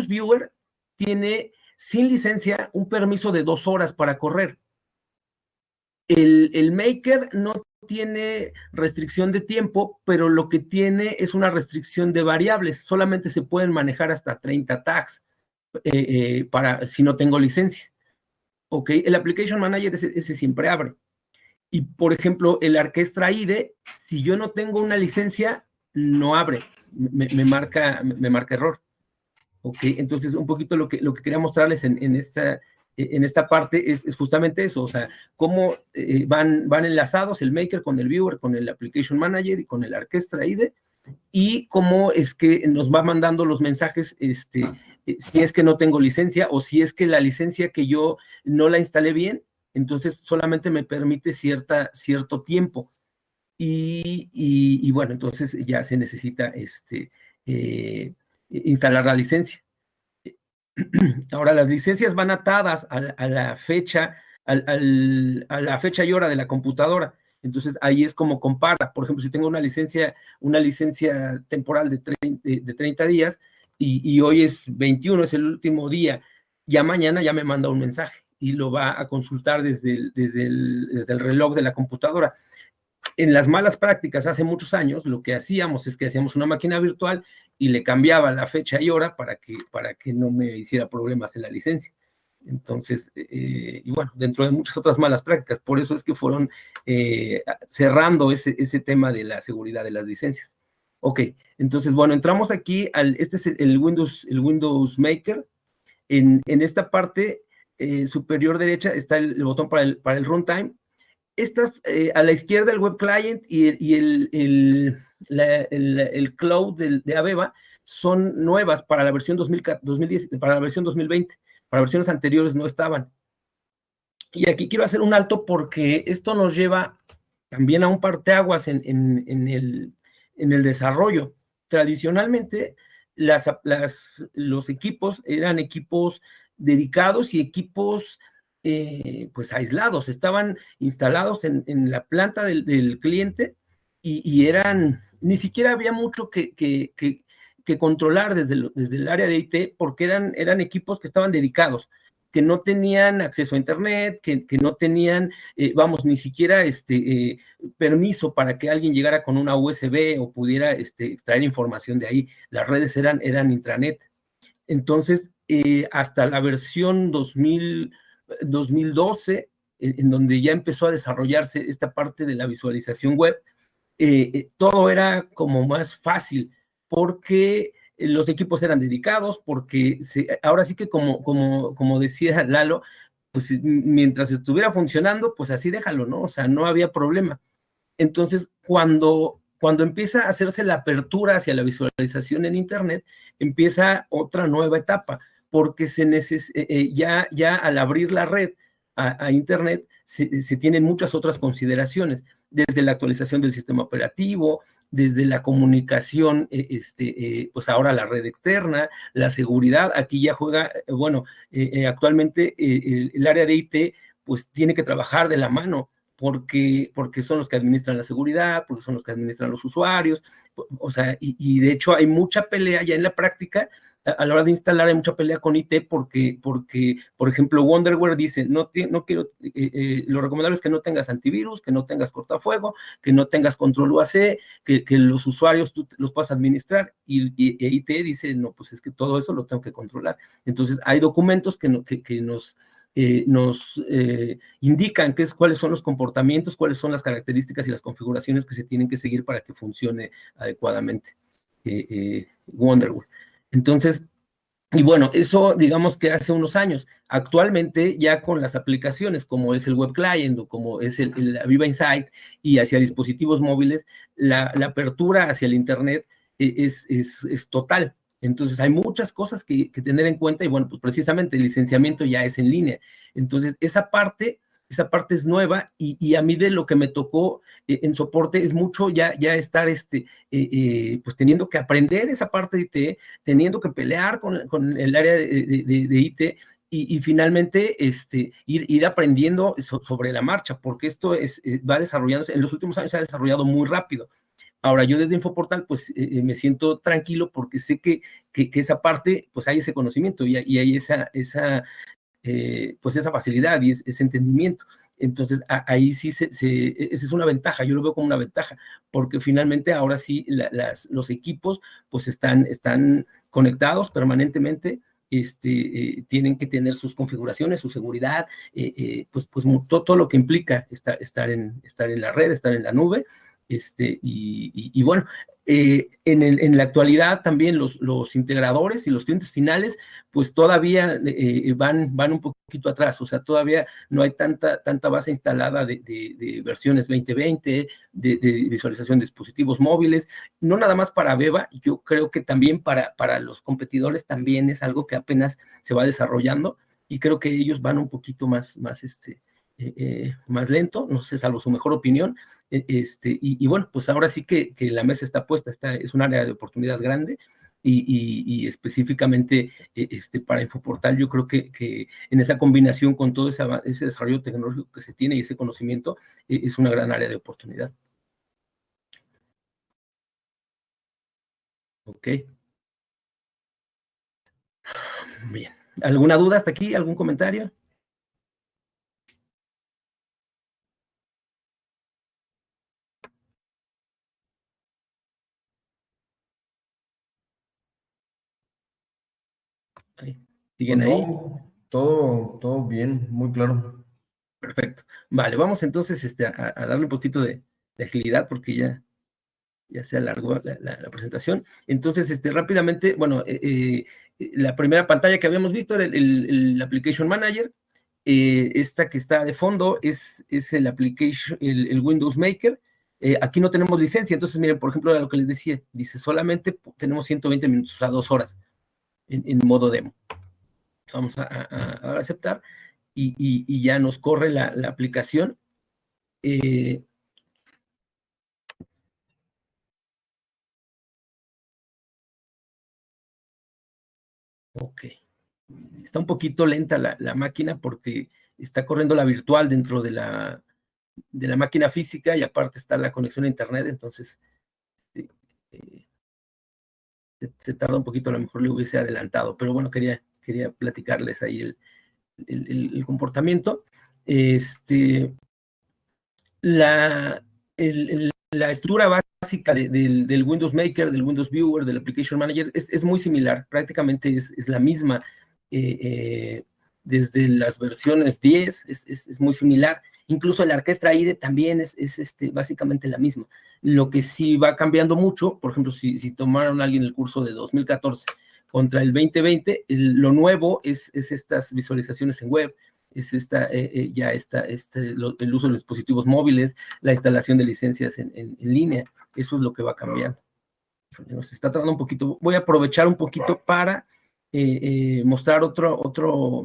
Viewer tiene, sin licencia, un permiso de 2 horas para correr. El Maker no tiene restricción de tiempo, pero lo que tiene es una restricción de variables. Solamente se pueden manejar hasta 30 tags si no tengo licencia. ¿Ok? El Application Manager ese siempre abre. Y, por ejemplo, el Orquestra IDE, si yo no tengo una licencia, no abre. Me marca error. ¿Ok? Entonces, un poquito lo que quería mostrarles en esta parte es justamente eso, o sea, cómo van enlazados el Maker con el Viewer, con el Application Manager y con el Orquestra IDE, y cómo es que nos va mandando los mensajes, si es que no tengo licencia, o si es que la licencia que yo no la instalé bien, entonces solamente me permite cierto tiempo. Y bueno, entonces ya se necesita instalar la licencia. Ahora, las licencias van atadas a la fecha, a la fecha y hora de la computadora. Entonces, ahí es como compara. Por ejemplo, si tengo una licencia temporal de 30 días y hoy es 21, es el último día, ya mañana ya me manda un mensaje y lo va a consultar desde el reloj de la computadora. En las malas prácticas hace muchos años, lo que hacíamos es que hacíamos una máquina virtual y le cambiaba la fecha y hora para que no me hiciera problemas en la licencia. Entonces, y bueno, dentro de muchas otras malas prácticas, por eso es que fueron cerrando ese tema de la seguridad de las licencias. Ok, entonces, bueno, entramos aquí este es el Windows Maker. En esta parte superior derecha está el botón para el runtime. Estas, a la izquierda el web client y el cloud de Aveva son nuevas para la versión 2010, para la versión 2020, para versiones anteriores no estaban. Y aquí quiero hacer un alto porque esto nos lleva también a un parteaguas en el desarrollo. Tradicionalmente, los equipos eran equipos dedicados y equipos pues aislados, estaban instalados en la planta del cliente y eran, ni siquiera había mucho que controlar desde el área de IT, porque eran equipos que estaban dedicados, que no tenían acceso a internet, que no tenían, vamos, ni siquiera permiso para que alguien llegara con una USB o pudiera extraer información de ahí. Las redes eran intranet. Entonces, hasta la versión 2012, en donde ya empezó a desarrollarse esta parte de la visualización web, todo era como más fácil, porque los equipos eran dedicados, porque ahora sí que como decía Lalo, pues mientras estuviera funcionando, pues así déjalo, ¿no? O sea, no había problema. Entonces, cuando empieza a hacerse la apertura hacia la visualización en Internet, empieza otra nueva etapa, porque ya al abrir la red a Internet, se tienen muchas otras consideraciones, desde la actualización del sistema operativo, desde la comunicación, pues ahora la red externa, la seguridad. Aquí ya juega, bueno, actualmente el área de IT pues tiene que trabajar de la mano, porque son los que administran la seguridad, porque son los que administran los usuarios, o sea, y de hecho hay mucha pelea ya en la práctica. A la hora de instalar hay mucha pelea con IT, porque por ejemplo, Wonderware dice, no quiero, lo recomendable es que no tengas antivirus, que no tengas cortafuego, que no tengas control UAC, que los usuarios tú los puedas administrar, y IT dice, no, pues es que todo eso lo tengo que controlar. Entonces hay documentos que nos indican cuáles son los comportamientos, cuáles son las características y las configuraciones que se tienen que seguir para que funcione adecuadamente Wonderware. Entonces, y bueno, eso digamos que hace unos años. Actualmente ya con las aplicaciones como es el Web Client o como es el Viva Insight, y hacia dispositivos móviles, la apertura hacia el Internet es total. Entonces hay muchas cosas que tener en cuenta, y bueno, pues precisamente el licenciamiento ya es en línea. Entonces esa parte es nueva, y a mí de lo que me tocó en soporte es mucho ya estar pues teniendo que aprender esa parte de IT, teniendo que pelear con el área de IT, y finalmente ir aprendiendo sobre la marcha, porque esto va desarrollándose, en los últimos años se ha desarrollado muy rápido. Ahora, yo desde Infoportal, pues me siento tranquilo, porque sé que esa parte, pues hay ese conocimiento y hay pues esa facilidad y ese entendimiento. Entonces, ahí sí esa es una ventaja, yo lo veo como una ventaja, porque finalmente ahora sí los equipos pues están conectados permanentemente, tienen que tener sus configuraciones, su seguridad, pues todo lo que implica estar en la red, estar en la nube, y bueno, en la actualidad también los integradores y los clientes finales pues todavía van un poquito atrás, o sea, todavía no hay tanta base instalada de versiones 2020, de visualización de dispositivos móviles, no nada más para Beba. Yo creo que también para los competidores también es algo que apenas se va desarrollando, y creo que ellos van un poquito más lento, no sé, salvo su mejor opinión, y bueno, pues ahora sí que la mesa está puesta, es un área de oportunidad grande, y específicamente para Infoportal, yo creo que en esa combinación con todo ese desarrollo tecnológico que se tiene y ese conocimiento, es una gran área de oportunidad. Ok. Bien. ¿Alguna duda hasta aquí? ¿Algún comentario? ¿Siguen ahí? No, todo bien, muy claro. Perfecto. Vale, vamos entonces a darle un poquito de agilidad, porque ya se alargó la presentación. Entonces, rápidamente, bueno, la primera pantalla que habíamos visto era el Application Manager. Esta que está de fondo es el Windows Maker. Aquí no tenemos licencia, entonces miren, por ejemplo, lo que les decía, dice solamente tenemos 120 minutos, o sea, 2 horas en modo demo. Vamos a aceptar, y ya nos corre la aplicación. Ok. Está un poquito lenta la máquina porque está corriendo la virtual dentro de la máquina física y aparte está la conexión a internet, entonces eh, se tarda un poquito, a lo mejor le hubiese adelantado, pero bueno, quería platicarles ahí el comportamiento. La estructura básica del Windows Maker, del Windows Viewer, del Application Manager es muy similar, prácticamente es la misma. Desde las versiones 10 es muy similar, incluso la Orquestra IDE también es básicamente la misma. Lo que sí va cambiando mucho, por ejemplo, si tomaron alguien el curso de 2014 contra el 2020, lo nuevo es estas visualizaciones en web, es el uso de los dispositivos móviles, la instalación de licencias en línea, eso es lo que va cambiando. Nos está tardando un poquito, voy a aprovechar un poquito para mostrar otro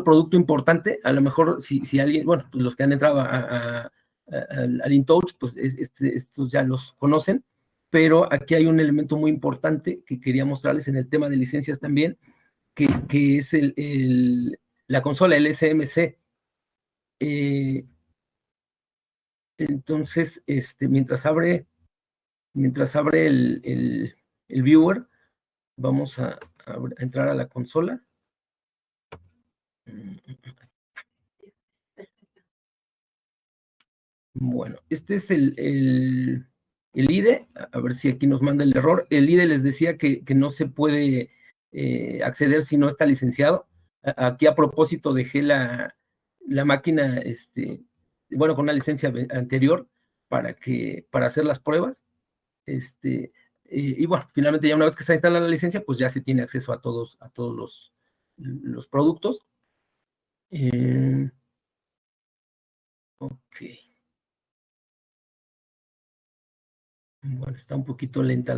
producto importante, a lo mejor si alguien, bueno, pues los que han entrado al InTouch, pues estos ya los conocen, pero aquí hay un elemento muy importante que quería mostrarles en el tema de licencias también, que es la consola, el SMC. Entonces, mientras abre el viewer, vamos a entrar a la consola. Bueno, este es el IDE, a ver si aquí nos manda el error. El IDE les decía que no se puede acceder si no está licenciado. Aquí a propósito dejé la máquina, bueno, con una licencia anterior para hacer las pruebas. Y bueno, finalmente ya una vez que se instala la licencia, pues ya se tiene acceso a todos los productos. Ok. Bueno, está un poquito lenta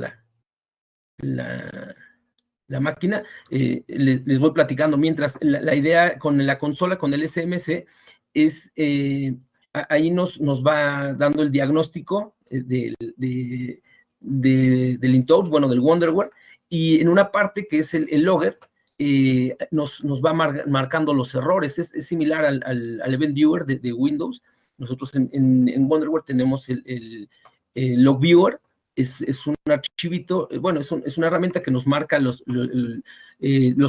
la máquina. Les voy platicando mientras. La idea con la consola, con el SMC, es ahí nos va dando el diagnóstico del InTouch, bueno, del Wonderware, y en una parte que es el logger, nos va marcando los errores. Es similar al Event Viewer de Windows. Nosotros en Wonderware tenemos el Log Viewer. Es un archivito, bueno, es una herramienta que nos marca los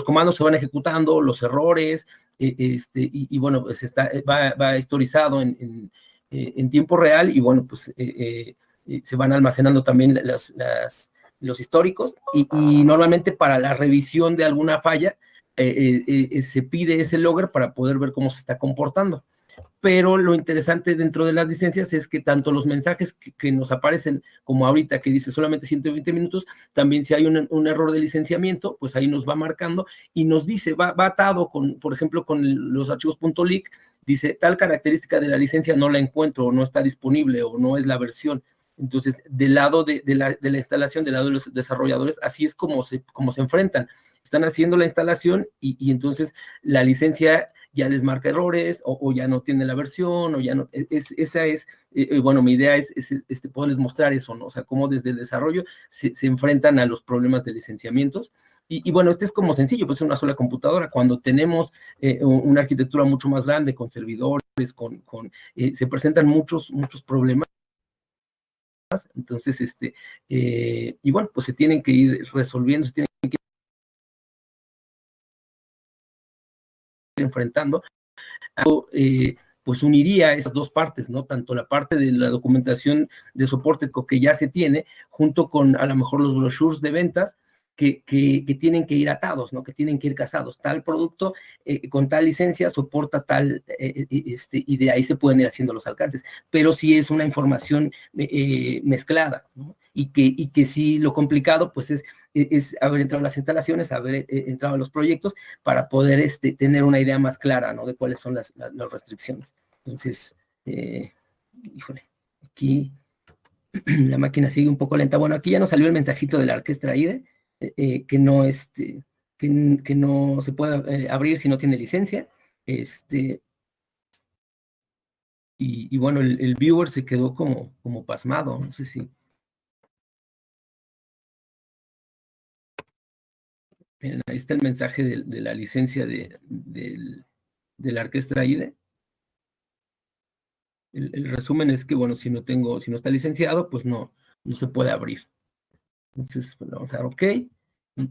comandos se van ejecutando, los errores, y bueno, pues va historizado en tiempo real, y bueno, pues se van almacenando también los históricos, y normalmente para la revisión de alguna falla, se pide ese logger para poder ver cómo se está comportando. Pero lo interesante dentro de las licencias es que tanto los mensajes que nos aparecen, como ahorita que dice solamente 120 minutos, también si hay un error de licenciamiento, pues ahí nos va marcando y nos dice, va atado con, por ejemplo, con los archivos .lic, dice, tal característica de la licencia no la encuentro, o no está disponible, o no es la versión. Entonces, del lado de la instalación, del lado de los desarrolladores, así es como se enfrentan. Están haciendo la instalación y entonces la licencia ya les marca errores, o ya no tiene la versión, o ya no, esa es, bueno, mi idea es poderles mostrar eso, ¿no? O sea, cómo desde el desarrollo se enfrentan a los problemas de licenciamientos, y bueno, es como sencillo, pues es una sola computadora. Cuando tenemos una arquitectura mucho más grande, con servidores, se presentan muchos problemas, entonces, y bueno, pues se tienen que ir resolviendo, se tienen que ir enfrentando, pues uniría esas dos partes, ¿no? Tanto la parte de la documentación de soporte que ya se tiene, junto con a lo mejor los brochures de ventas, que tienen que ir atados, ¿no? Que tienen que ir casados. Tal producto con tal licencia soporta tal, y de ahí se pueden ir haciendo los alcances. Pero sí es una información mezclada, ¿no? Y que sí, lo complicado, pues es haber entrado a las instalaciones, haber entrado a los proyectos, para poder tener una idea más clara, ¿no? De cuáles son las restricciones. Entonces, híjole, aquí la máquina sigue un poco lenta. Bueno, aquí ya nos salió el mensajito de la Orquestra IDE, que no se puede abrir si no tiene licencia. Y bueno, el viewer se quedó como pasmado, no sé si... Miren, ahí está el mensaje de la licencia de la orquesta IDE. El resumen es que, bueno, si no está licenciado, pues no se puede abrir. Entonces, pues, vamos a dar OK.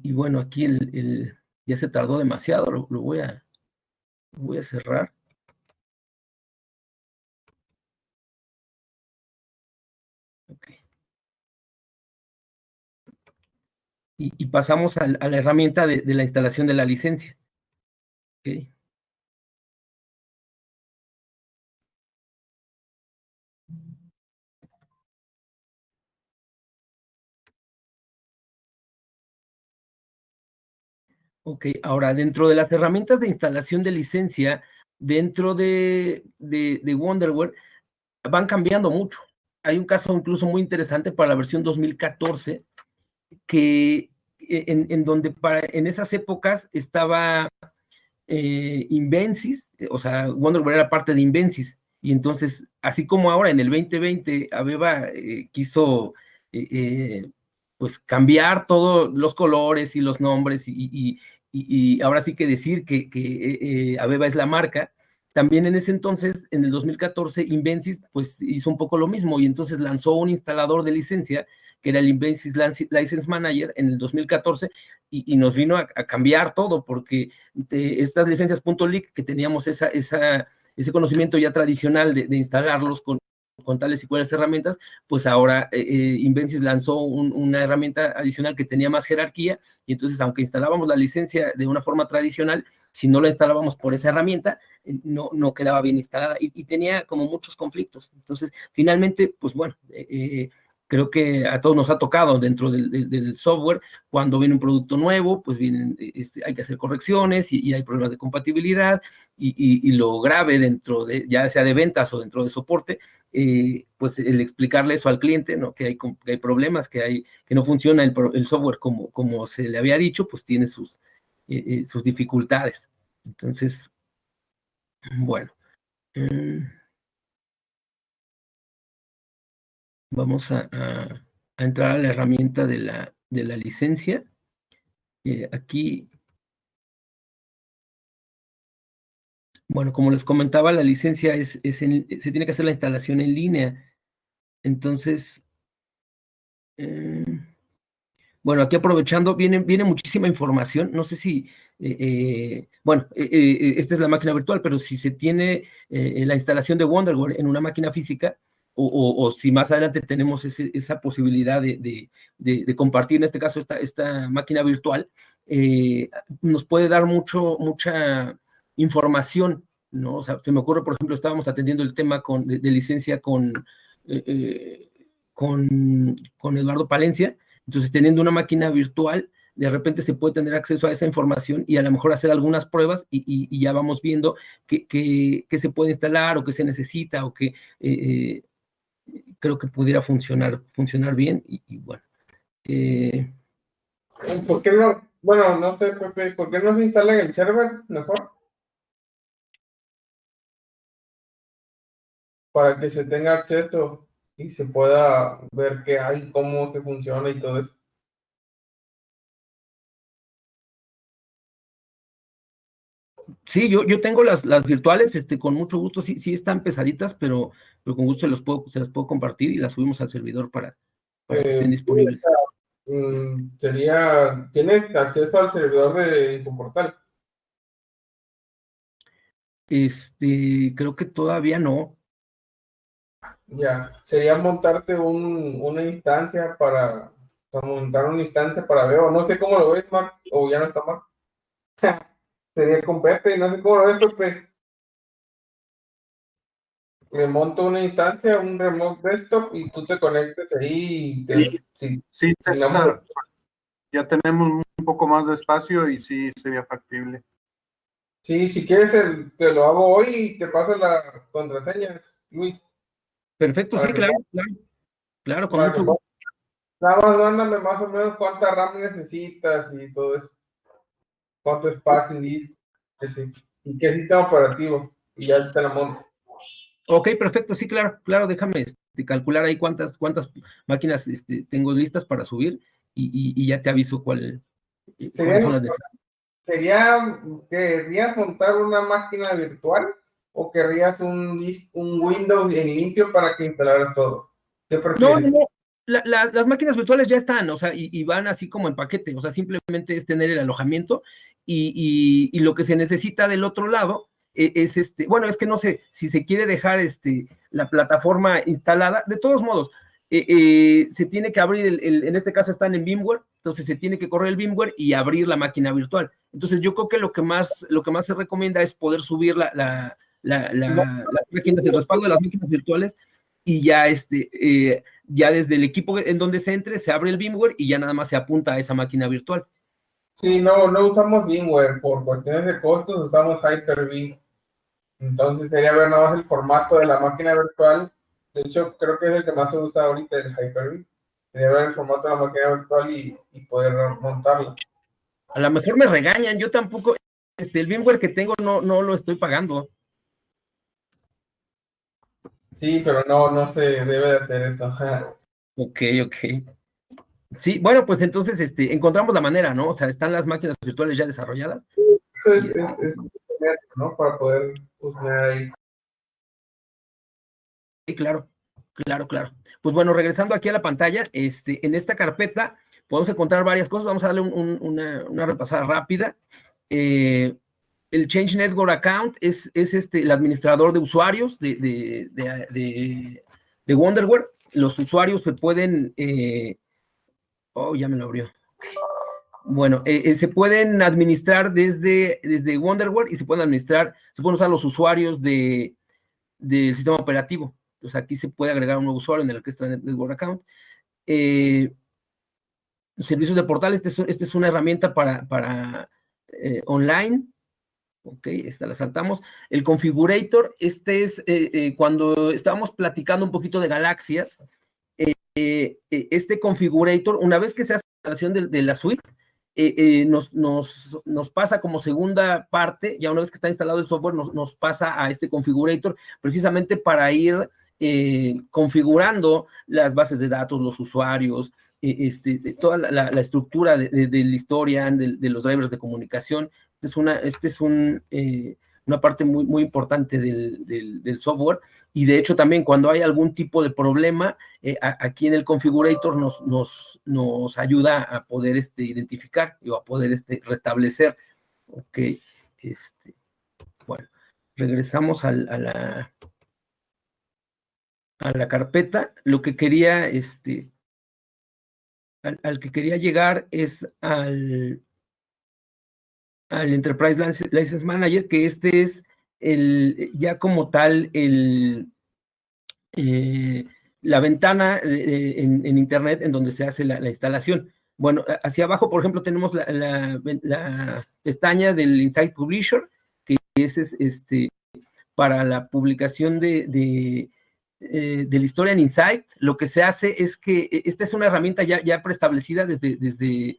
Y bueno, aquí ya se tardó demasiado, lo voy a cerrar. OK. Y pasamos a la herramienta de la instalación de la licencia. OK. OK, ahora dentro de las herramientas de instalación de licencia, dentro de Wonderware, van cambiando mucho. Hay un caso incluso muy interesante para la versión 2014, que en donde en esas épocas estaba Invensys, o sea, Wonderware era parte de Invensys, y entonces, así como ahora en el 2020, Aveva quiso pues cambiar todos los colores y los nombres, y ahora sí que decir que Aveva es la marca. También en ese entonces, en el 2014, Invensys pues hizo un poco lo mismo, y entonces lanzó un instalador de licencia, que era el Invensys License Manager en el 2014, y nos vino a cambiar todo, porque de estas licencias .lic, que teníamos ese conocimiento ya tradicional de instalarlos con tales y cuales herramientas, pues ahora Invensys lanzó una herramienta adicional que tenía más jerarquía, y entonces, aunque instalábamos la licencia de una forma tradicional, si no la instalábamos por esa herramienta, no quedaba bien instalada, y tenía como muchos conflictos. Entonces, finalmente, pues bueno, creo que a todos nos ha tocado dentro del software, cuando viene un producto nuevo, pues hay que hacer correcciones, y hay problemas de compatibilidad, y lo grave dentro ya sea de ventas o dentro de soporte, pues el explicarle eso al cliente, ¿no? Que hay problemas, que no funciona el software como se le había dicho, pues tiene sus dificultades. Entonces, bueno, vamos a entrar a la herramienta de la licencia. Aquí, bueno, como les comentaba, la licencia se tiene que hacer la instalación en línea. Entonces, bueno, aquí aprovechando, viene muchísima información. No sé si, bueno, esta es la máquina virtual, pero si se tiene la instalación de Wonderware en una máquina física, o si más adelante tenemos esa posibilidad de compartir, en este caso, esta máquina virtual, nos puede dar mucha información, ¿no? O sea, se me ocurre, por ejemplo, estábamos atendiendo el tema de licencia con Eduardo Palencia. Entonces, teniendo una máquina virtual, de repente se puede tener acceso a esa información, y a lo mejor hacer algunas pruebas, y ya vamos viendo qué se puede instalar, o qué se necesita, o qué creo que pudiera funcionar bien, y bueno. ¿Por qué no? Bueno, no sé, Pepe, ¿por qué no se instala en el server mejor? Para que se tenga acceso y se pueda ver qué hay, cómo se funciona y todo eso. Sí, yo tengo las virtuales, con mucho gusto. Sí están pesaditas, pero con gusto se las puedo compartir, y las subimos al servidor para que estén disponibles. ¿Tienes acceso al servidor de Infoportal? Creo que todavía no. Ya, sería montarte una instancia montar una instancia para ver, o no sé cómo lo ves, Max, o ya no está más. Sería con Pepe, no sé cómo lo ves, Pepe. Me monto una instancia, un remote desktop, y tú te conectes ahí. Sí, César, ya tenemos un poco más de espacio, y sí sería factible. Sí, si quieres, te lo hago hoy y te paso las contraseñas, Luis. Perfecto, sí, claro, con mucho gusto. Nada más mándame más o menos cuánta RAM necesitas y todo eso. Cuánto espacio y disco, y qué sistema operativo, y ya te la monto. Ok, perfecto, sí, claro, déjame calcular ahí cuántas máquinas tengo listas para subir, y ya te aviso cuál ¿Cuáles son las necesidades? ¿Querrías montar una máquina virtual o querrías un Windows en limpio para que instalaras todo? ¿Qué prefieres? No. Las máquinas virtuales ya están, o sea, y van así como en paquete, o sea, simplemente es tener el alojamiento y lo que se necesita del otro lado es bueno, es que no sé si se quiere dejar la plataforma instalada, de todos modos, se tiene que abrir, en este caso están en VMware, entonces se tiene que correr el VMware y abrir la máquina virtual. Entonces yo creo que lo que más se recomienda es poder subir las máquinas, el respaldo de las máquinas virtuales y ya ya desde el equipo en donde se entre, se abre el VMware y ya nada más se apunta a esa máquina virtual. Sí, no usamos VMware por cuestiones de costos, usamos Hyper-V. Entonces sería ver nada más el formato de la máquina virtual. De hecho, creo que es el que más se usa ahorita, el Hyper-V. Sería ver el formato de la máquina virtual y poder montarla. A lo mejor me regañan, yo tampoco, el VMware que tengo no lo estoy pagando. Sí, pero no se debe de hacer eso. Ok. Sí, bueno, pues entonces encontramos la manera, ¿no? O sea, están las máquinas virtuales ya desarrolladas. Eso es ¿no? Para poder usar ahí. Sí, claro. Pues bueno, regresando aquí a la pantalla, en esta carpeta podemos encontrar varias cosas. Vamos a darle una repasada rápida. El Change Network Account es el administrador de usuarios de Wonderware. Los usuarios se pueden... ya me lo abrió. Bueno, se pueden administrar desde Wonderware y se pueden usar los usuarios del sistema operativo. Entonces aquí se puede agregar un nuevo usuario en el Orchestra Network Account. Servicios de portal, esta es una herramienta para online. Ok, esta la saltamos. El configurator, es cuando estábamos platicando un poquito de galaxias, este configurator, una vez que se hace la instalación de la suite, nos pasa como segunda parte, ya una vez que está instalado el software, nos pasa a este configurator, precisamente para ir configurando las bases de datos, los usuarios, toda la estructura del historial, de los drivers de comunicación. Este es una parte muy importante del software, y de hecho también cuando hay algún tipo de problema, aquí en el configurator nos ayuda a poder identificar o a poder restablecer. Ok, bueno, regresamos a la carpeta. Lo que quería, al que quería llegar es al Enterprise License Manager, que es ya como tal la ventana en Internet en donde se hace la instalación. Bueno, hacia abajo, por ejemplo, tenemos la pestaña del Insight Publisher, que es para la publicación de la historia en Insight. Lo que se hace es que esta es una herramienta ya preestablecida desde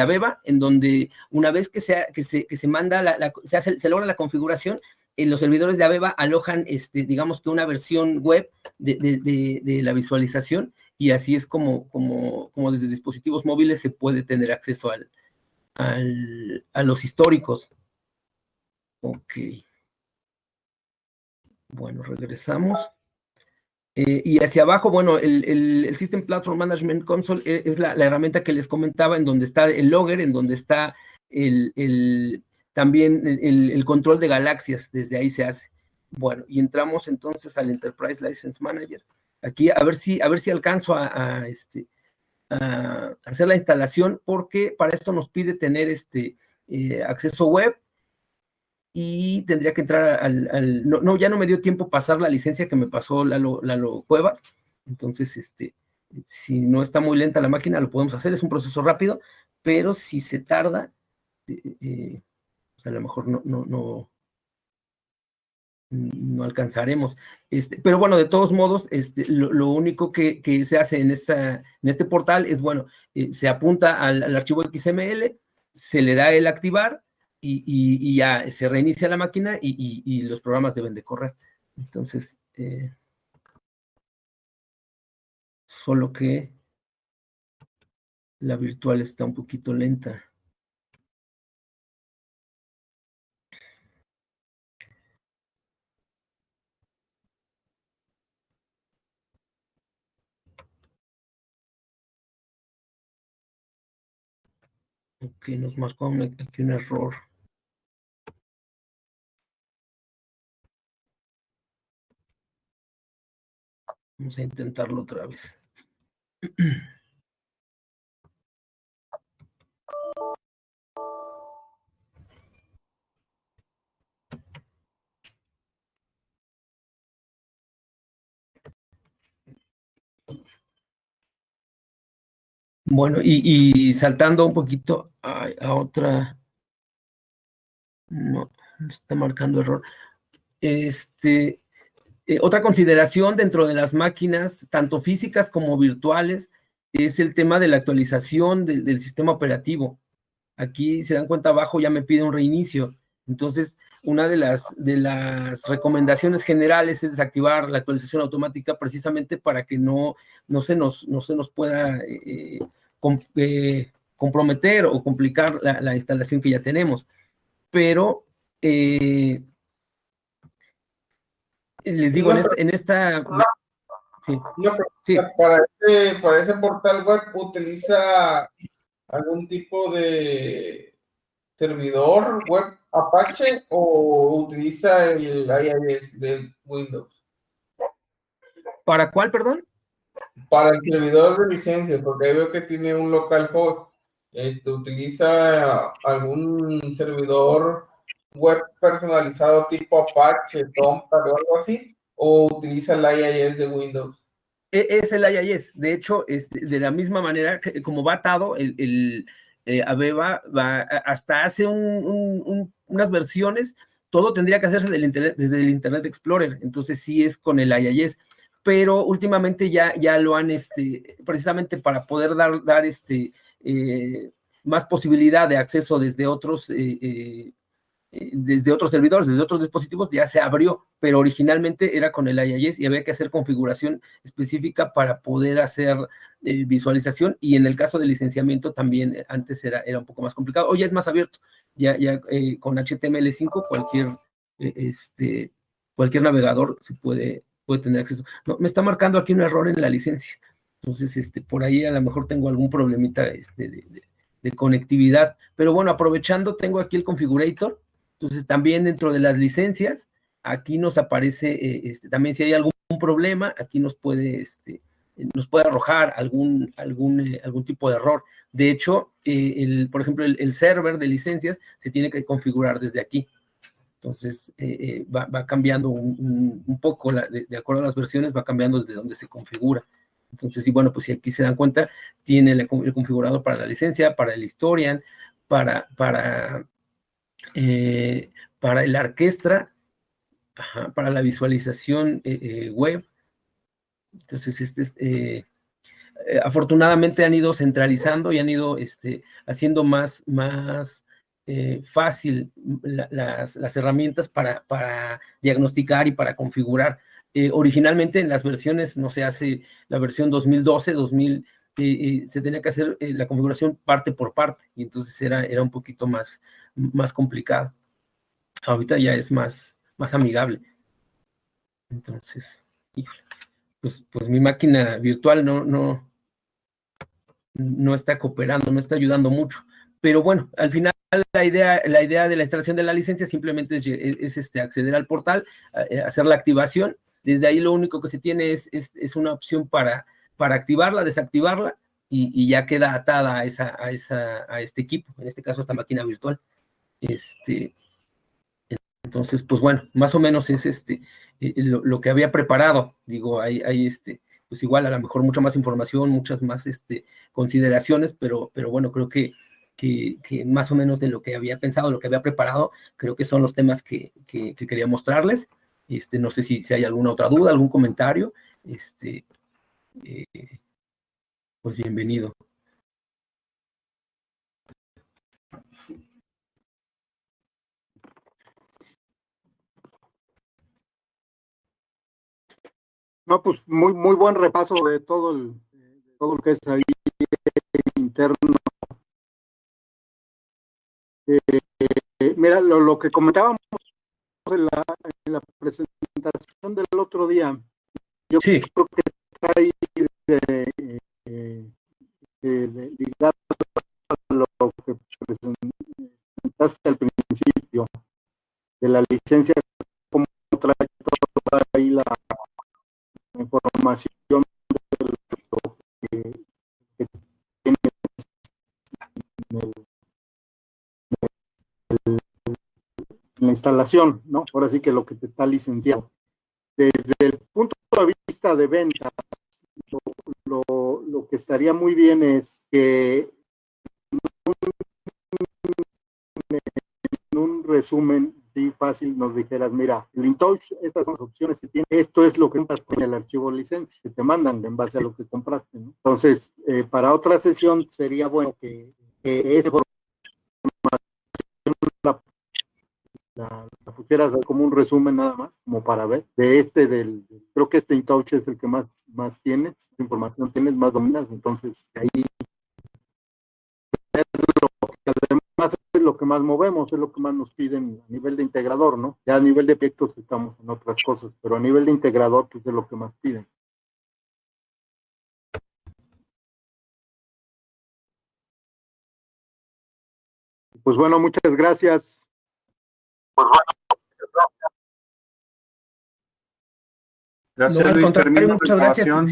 Aveva, en donde una vez que se manda, se logra la configuración, los servidores de Aveva alojan, digamos que una versión web de la visualización, y así es como desde dispositivos móviles se puede tener acceso a los históricos. Ok. Bueno, regresamos. Y hacia abajo, bueno, el System Platform Management Console es la herramienta que les comentaba, en donde está el logger, en donde está también el control de galaxias, desde ahí se hace. Bueno, y entramos entonces al Enterprise License Manager. Aquí a ver si alcanzo a hacer la instalación, porque para esto nos pide tener acceso web, y tendría que entrar ya no me dio tiempo pasar la licencia que me pasó Lalo Cuevas. Entonces, si no está muy lenta la máquina, lo podemos hacer, es un proceso rápido, pero si se tarda, pues a lo mejor no alcanzaremos. Pero bueno, de todos modos, lo único que se hace en este portal es, bueno, se apunta al archivo XML, se le da el activar, y ya se reinicia la máquina, y los programas deben de correr. Entonces, solo que la virtual está un poquito lenta. Ok, nos marcó aquí un error. Vamos a intentarlo otra vez. Bueno, y saltando un poquito a otra, no, está marcando error. Otra consideración dentro de las máquinas, tanto físicas como virtuales, es el tema de la actualización del sistema operativo. Aquí se dan cuenta abajo, ya me pide un reinicio. Entonces, una de las recomendaciones generales es desactivar la actualización automática precisamente para que no se nos pueda comprometer o complicar la instalación que ya tenemos. Pero les digo, en esta sí, Una pregunta, sí. para ese portal web, ¿utiliza algún tipo de servidor web Apache o utiliza el IIS de Windows? ¿Para cuál, perdón? Para el servidor de licencias, porque ahí veo que tiene un localhost. ¿Utiliza algún servidor web personalizado tipo Apache, Tomcat o algo así? ¿O utiliza el IIS de Windows? Es el IIS. De hecho, de la misma manera, como va atado, Aveva hasta hace unas versiones, todo tendría que hacerse desde el Internet Explorer. Entonces, sí es con el IIS. Pero últimamente ya lo han, precisamente para poder dar más posibilidad de acceso desde otros servidores, desde otros dispositivos, ya se abrió, pero originalmente era con el IIS y había que hacer configuración específica para poder hacer visualización, y en el caso de licenciamiento también antes era un poco más complicado. Hoy ya es más abierto, ya con HTML5 cualquier navegador se puede tener acceso. No, me está marcando aquí un error en la licencia, entonces por ahí a lo mejor tengo algún problemita de conectividad, pero bueno, aprovechando, tengo aquí el configurator. Entonces, también dentro de las licencias, aquí nos aparece, también si hay algún problema, aquí nos puede arrojar algún tipo de error. De hecho, por ejemplo, el server de licencias se tiene que configurar desde aquí. Entonces, va cambiando un poco, de acuerdo a las versiones, va cambiando desde donde se configura. Entonces, y bueno, pues si aquí se dan cuenta, tiene el configurador para la licencia, para el historian, para el orquestra, para la visualización web. Entonces, afortunadamente han ido centralizando y han ido haciendo más fácil las herramientas para diagnosticar y para configurar. Originalmente en las versiones, no se hace la versión 2012, 2000, se tenía que hacer la configuración parte por parte, y entonces era un poquito más complicado. Ahorita ya es más amigable. Entonces, híjole, pues mi máquina virtual no está cooperando, no está ayudando mucho. Pero bueno, al final la idea de la instalación de la licencia simplemente es acceder al portal, hacer la activación. Desde ahí lo único que se tiene es una opción para activarla, desactivarla, y ya queda atada a este equipo, en este caso a esta máquina virtual. Entonces, pues bueno, más o menos es lo que había preparado. Digo, hay pues igual a lo mejor mucha más información, muchas más consideraciones, pero bueno, creo que más o menos de lo que había pensado, lo que había preparado, creo que son los temas que quería mostrarles. No sé si hay alguna otra duda, algún comentario, pues bienvenido. No, pues muy buen repaso de todo lo que es ahí interno. Mira, lo que comentábamos en la presentación del otro día, yo sí. creo que está ahí ligado a lo que instalación, ¿no? Ahora sí que lo que te está licenciado. Desde el punto de vista de ventas, lo que estaría muy bien es que en un resumen sí, fácil nos dijeras, mira, el InTouch, estas son las opciones que tiene, esto es lo que compras con el archivo licencia, que te mandan en base a lo que compraste, ¿no? Entonces, para otra sesión sería bueno que esa información la pusieras como un resumen nada más, como para ver, creo que este InTouch es el que más tienes, información tienes, más dominas, entonces ahí además es lo que más movemos, es lo que más nos piden a nivel de integrador, ¿no? Ya a nivel de proyectos estamos en otras cosas, pero a nivel de integrador pues es lo que más piden. Pues bueno, muchas gracias. Gracias, No, al Luis. contrario, Termino la muchas gracias. grabación.